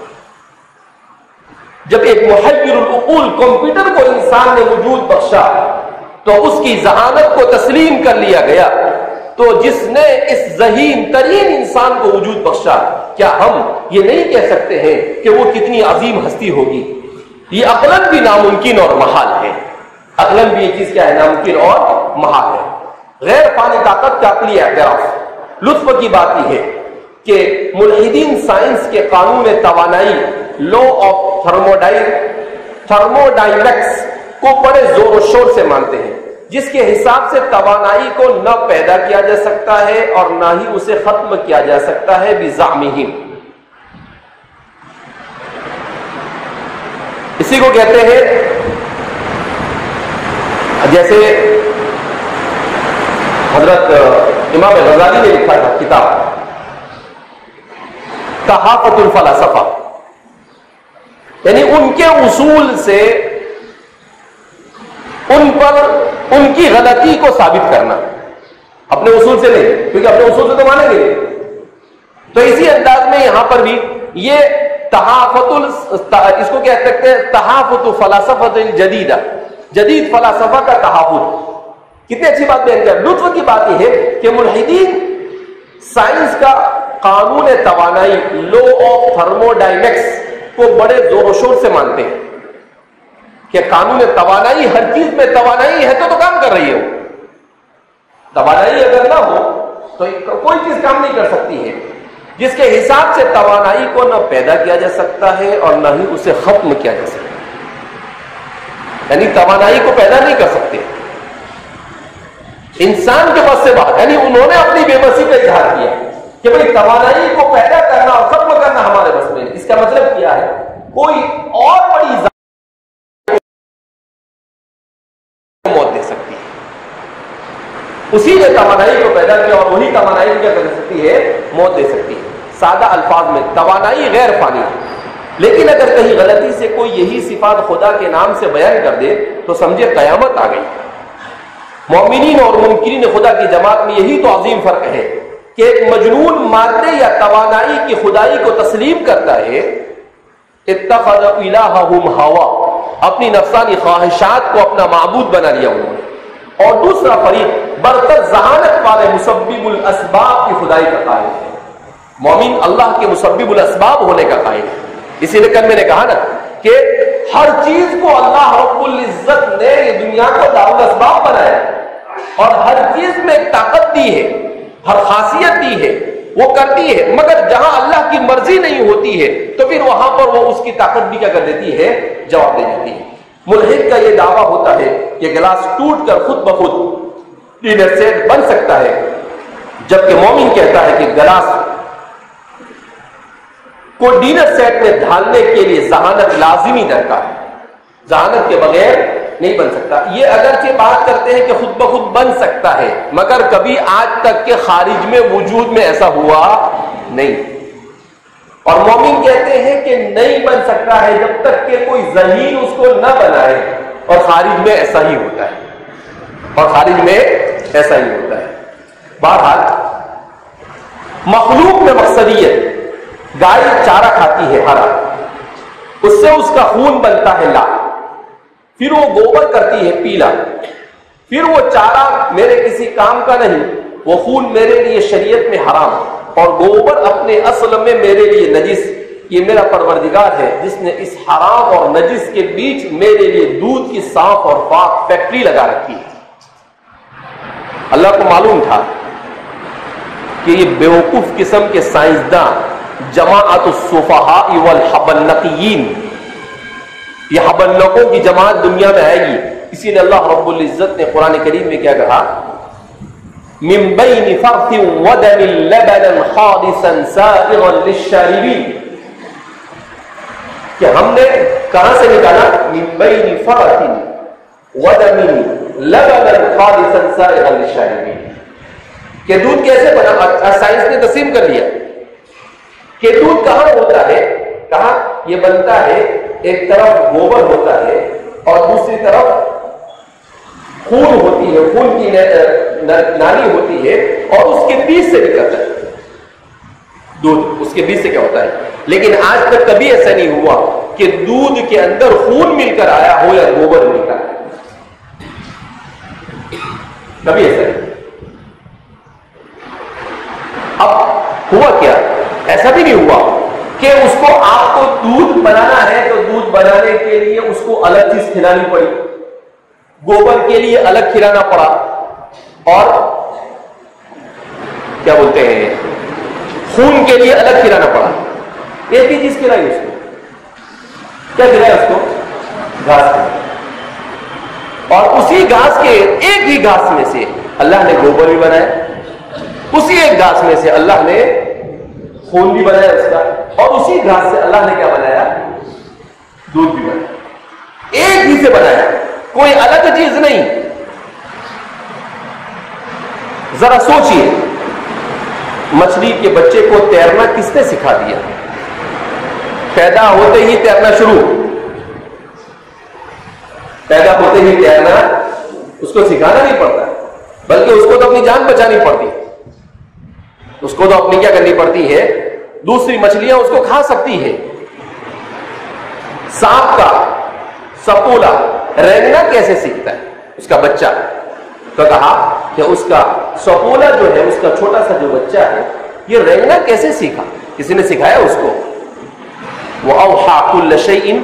B: جب ایک محیر العقول کمپیوٹر کو انسان نے وجود بخشا تو اس کی ذہانت کو تسلیم کر لیا گیا. تو جس نے اس ذہین ترین انسان کو وجود بخشا، کیا ہم یہ نہیں کہہ سکتے ہیں کہ وہ کتنی عظیم ہستی ہوگی؟ یہ عقلاً بھی ناممکن اور محال ہے. عقلاً بھی یہ چیز کیا ہے؟ ناممکن اور محال ہے. غیر فانی طاقت کا عقلی اعتراف. لطف کی بات یہ ہے کہ ملحدین سائنس کے قانون توانائی، لا آف تھرموڈائنمکس کو بڑے زور و شور سے مانتے ہیں، جس کے حساب سے توانائی کو نہ پیدا کیا جا سکتا ہے اور نہ ہی اسے ختم کیا جا سکتا ہے بزعمہم. اسی کو کہتے ہیں جیسے حضرت امام غزالی نے لکھا تھا کتاب تحافت الفلاسفہ، یعنی ان کے اصول سے ان پر ان کی غلطی کو ثابت کرنا، اپنے اصول سے نہیں، کیونکہ اپنے اصول سے تو مانیں گے. تو اسی انداز میں یہاں پر بھی یہ اس کو کہہ سکتے ہیں تحافت فلاسفۃ الجدیدہ، جدید فلاسفہ کا تحافظ. کتنی اچھی بات بیان کر. لطف کی بات یہ ہے کہ ملحدین سائنس کا قانون توانائی، لو آف تھرموڈائنمکس کو بڑے زور و شور سے مانتے ہیں کہ قانون توانائی، ہر چیز میں توانائی ہے تو کام کر رہی ہے. توانائی اگر نہ ہو تو کوئی چیز کام نہیں کر سکتی ہے. جس کے حساب سے توانائی کو نہ پیدا کیا جا سکتا ہے اور نہ ہی اسے ختم کیا جا سکتا ہے، یعنی توانائی کو پیدا نہیں کر سکتے. انسان کے بس سے بات، یعنی انہوں نے اپنی بے بسی کا اظہار کیا کہ بھائی توانائی کو پیدا کرنا اور ختم کرنا ہمارے بس میں. اس کا مطلب کیا ہے؟ کوئی اور بڑی موت دے سکتی ہے. اسی نے توانائی کو پیدا کیا اور وہی توانائی کیا کر سکتی ہے؟ موت دے سکتی ہے. سادہ الفاظ میں توانائی غیر فانی ہے. لیکن اگر کہیں غلطی سے کوئی یہی صفات خدا کے نام سے بیان کر دے تو سمجھے قیامت آ گئی. مومنین اور منکرین خدا کی جماعت میں یہی تو عظیم فرق ہے کہ ایک مجنون مادے یا توانائی کی خدائی کو تسلیم کرتا ہے، اتخذ الہہم ہوا، اپنی نفسانی خواہشات کو اپنا معبود بنا لیا انہوں نے. اور دوسرا فریق برتر ذہانت والے مسبب الاسباب کی خدائی کا قائل ہے. مومن اللہ کے مسبب الاسباب ہونے کا قائل ہے. اسی لیے کل میں نے کہا نا کہ ہر چیز کو اللہ رب العزت نے یہ دنیا کو دارالاسباب بنایا اور ہر چیز میں ایک طاقت دی ہے، ہر خاصیت دی ہے، وہ کرتی ہے. مگر جہاں اللہ کی مرضی نہیں ہوتی ہے تو پھر وہاں پر وہ اس کی طاقت بھی کیا کر دیتی ہے؟ جواب دے دیتی ہے. ملحد کا یہ دعویٰ ہوتا ہے کہ گلاس ٹوٹ کر خود بخود ڈنر سیٹ بن سکتا ہے، جبکہ مومن کہتا ہے کہ گلاس کو ڈنر سیٹ میں ڈھالنے کے لیے ذہانت لازمی درکار ہے، ذہانت کے بغیر نہیں بن سکتا. یہ اگرچہ بات کرتے ہیں کہ خود بخود بن سکتا ہے، مگر کبھی آج تک کے خارج میں وجود میں ایسا ہوا نہیں. اور مومن کہتے ہیں کہ نہیں بن سکتا ہے جب تک کہ کوئی ذہین اس کو نہ بنائے، اور خارج میں ایسا ہی ہوتا ہے، اور خارج میں ایسا ہی ہوتا ہے. بہرحال مخلوق میں مقصدیت، گائے چارہ کھاتی ہے ہرا، اس سے اس کا خون بنتا ہے لال، پھر وہ گوبر کرتی ہے پیلا، پھر وہ چارہ میرے کسی کام کا نہیں، وہ خون میرے لیے شریعت میں حرام، اور گوبر اپنے اصل میں میرے لیے نجس. یہ میرا پروردگار ہے جس نے اس حرام اور نجس کے بیچ میرے لیے دودھ کی صاف اور پاک فیکٹری لگا رکھی ہے. اللہ کو معلوم تھا کہ یہ بیوقوف قسم کے سائنسداں جماعت السفہاء والحبلقیین، یہ حبلقوں کی جماعت دنیا میں آئے گی. اسی لیے اللہ رب العزت نے قرآن کریم میں کیا کہا؟ من بین فرث ودم لبنا خالصا سائغا للشاربین، کہ ہم نے کہاں سے نکالا؟ من بین فرث ودم لبنا خالصا سائغا للشاربین، کہ دودھ کیسے بنا؟ سائنس نے تسلیم کر لیا کہ دودھ کہاں ہوتا ہے. کہاں یہ بنتا ہے؟ ایک طرف گوبر ہوتا ہے اور دوسری طرف خون ہوتی ہے، خون کی نالی ہوتی ہے، اور اس کے بیچ سے نکلتا ہے دودھ. اس کے بیچ سے کیا ہوتا ہے؟ لیکن آج تک کبھی ایسا نہیں ہوا کہ دودھ کے اندر خون مل کر آیا ہو یا گوبر مل کر آیا، کبھی ایسا نہیں. اب ہوا کیا؟ ایسا بھی نہیں ہوا کہ اس کو آپ کو دودھ بنانا ہے تو دودھ بنانے کے لیے اس کو الگ چیز کھلانی پڑی، گوبر کے لیے الگ کھلانا پڑا، اور کیا بولتے ہیں خون کے لیے الگ کھلانا پڑا. ایک ہی چیز کھلائی اس کو، کیا کھلایا اس کو؟ گھاس کھلائی. اور اسی گھاس کے ایک ہی گھاس میں سے اللہ نے گوبر بھی بنایا، اسی ایک گھاس میں سے اللہ نے خون بھی بنایا اس کا، اور اسی گھاس سے اللہ نے کیا بنایا؟ دودھ بھی بنایا. ایک ہی سے بنایا، کوئی الگ چیز نہیں. ذرا سوچئے، مچھلی کے بچے کو تیرنا کس نے سکھا دیا؟ پیدا ہوتے ہی تیرنا شروع، پیدا ہوتے ہی تیرنا اس کو سکھانا نہیں پڑتا، بلکہ اس کو تو اپنی جان بچانی پڑتی، اس کو تو اپنی کیا کرنی پڑتی ہے، دوسری مچھلیاں اس کو کھا سکتی ہے۔ سانپ کا سپولا رینگنا کیسے سیکھتا ہے؟ اس کا بچہ، تو کہا کہ اس کا سپولا جو ہے، اس کا چھوٹا سا جو بچہ ہے، یہ رینگنا کیسے سیکھا؟ کسی نے سکھایا اس کو؟ وَأَوْحَى كُلَّ شَيْءٍ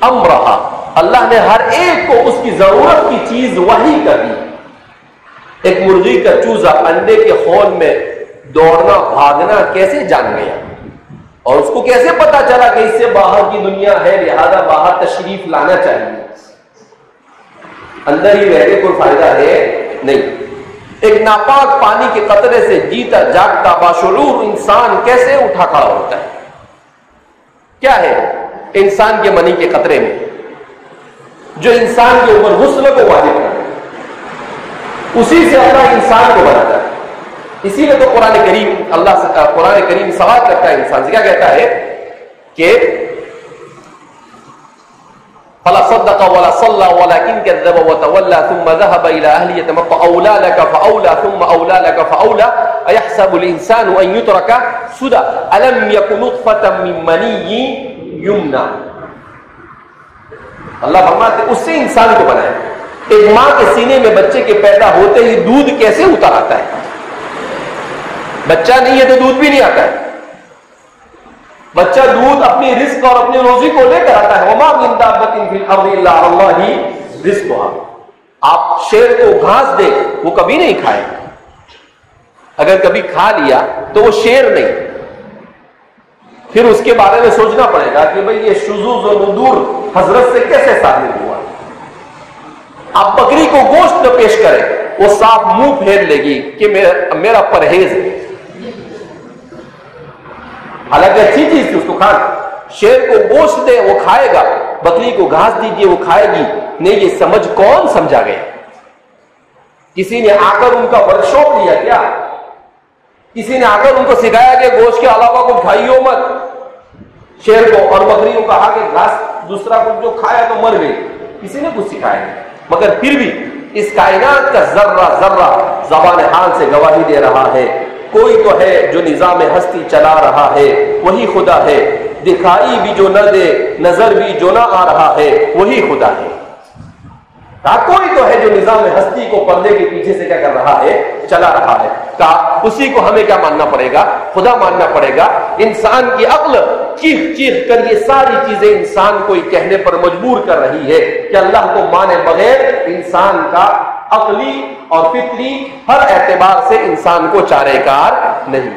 B: أَمْرَهَا، اللہ نے ہر ایک کو اس کی ضرورت کی چیز وحی کر دی۔ ایک مرغی کا چوزا انڈے کے خون میں دوڑنا بھاگنا کیسے جان گیا، اور اس کو کیسے پتا چلا کہ اس سے باہر کی دنیا ہے، لہذا باہر تشریف لانا چاہیے؟ اندر ہی رہ کے کوئی فائدہ ہے نہیں۔ ایک ناپاک پانی کے قطرے سے جیتا جاگتا باشعور انسان کیسے اٹھا کھڑا ہوتا ہے؟ کیا ہے انسان کے منی کے قطرے میں جو انسان کے اوپر غسل کو واجب کرتا ہے؟ اسی سے اللہ انسان کو بناتا ہے۔ اسی لیے تو قرآن کریم، اللہ سے قرآن کریم سوال کرتا ہے انسان سے، کیا کہتا ہے کہ فلا صدق ولا صلى ولكن كذب وتولى ثم ذهب الى اهله يتمطى اولى لك فاولى ثم اولى لك فاولى ايحسب الانسان ان يترك سدى الم يكن نطفه من مني يمنى۔ اللہ فرماتے ہیں اس سے انسان کو بنایا۔ ایک ماں کے سینے میں بچے کے پیدا ہوتے ہی دودھ کیسے اتر آتا ہے؟ بچہ نہیں ہے تو دودھ بھی نہیں آتا ہے۔ بچہ دودھ اپنی رزق اور اپنی روزی کو لے کر آتا ہے۔ وما من دابۃ فی الارض الا علی اللہ رزقها۔ آپ شیر کو گھاس دے وہ کبھی نہیں کھائے، اگر کبھی کھا لیا تو وہ شیر نہیں، پھر اس کے بارے میں سوچنا پڑے گا کہ بھئی یہ شذوذ و ندور حضرت سے کیسے ثابت ہوا۔ آپ بکری کو گوشت نہ پیش کریں، وہ صاف منہ پھیر لے گی کہ میرا پرہیز ہے، حالانکہ اچھی چیز تھی اس کو کھانا۔ شیر کو گوشت دے وہ کھائے گا، بکری کو گھاس دیجیے وہ کھائے گی نہیں۔ یہ سمجھ کون سمجھا گیا؟ کسی نے آ کر ان کا ورکشاپ لیا کیا؟ کسی نے آ کر ان کو سکھایا کہ گوشت کے علاوہ کچھ کھائیو مت؟ شیر کو اور بکری کو کہا کہ گھاس دوسرا کچھ جو کھایا تو مر گئی، کسی نے کچھ سکھایا نہیں۔ مگر پھر بھی اس کائنات کا ذرہ ذرہ زبان حال سے گواہی دے رہا ہے، کوئی تو ہے جو نظام ہستی چلا رہا ہے، وہی خدا ہے۔ دکھائی بھی جو نہ دے، نظر بھی جو نہ آ رہا ہے، وہی خدا ہے۔ کوئی تو ہے جو نظام ہستی کو پردے کے پیچھے سے کیا کر رہا ہے، چلا رہا ہے۔ اسی کو ہمیں کیا ماننا پڑے گا؟ خدا ماننا پڑے گا۔ انسان کی عقل چیخ چیخ کر یہ ساری چیزیں انسان کو یہ کہنے پر مجبور کر رہی ہے کہ اللہ کو مانے بغیر انسان کا عقلی اور فطری ہر اعتبار سے انسان کو چارہ کار نہیں۔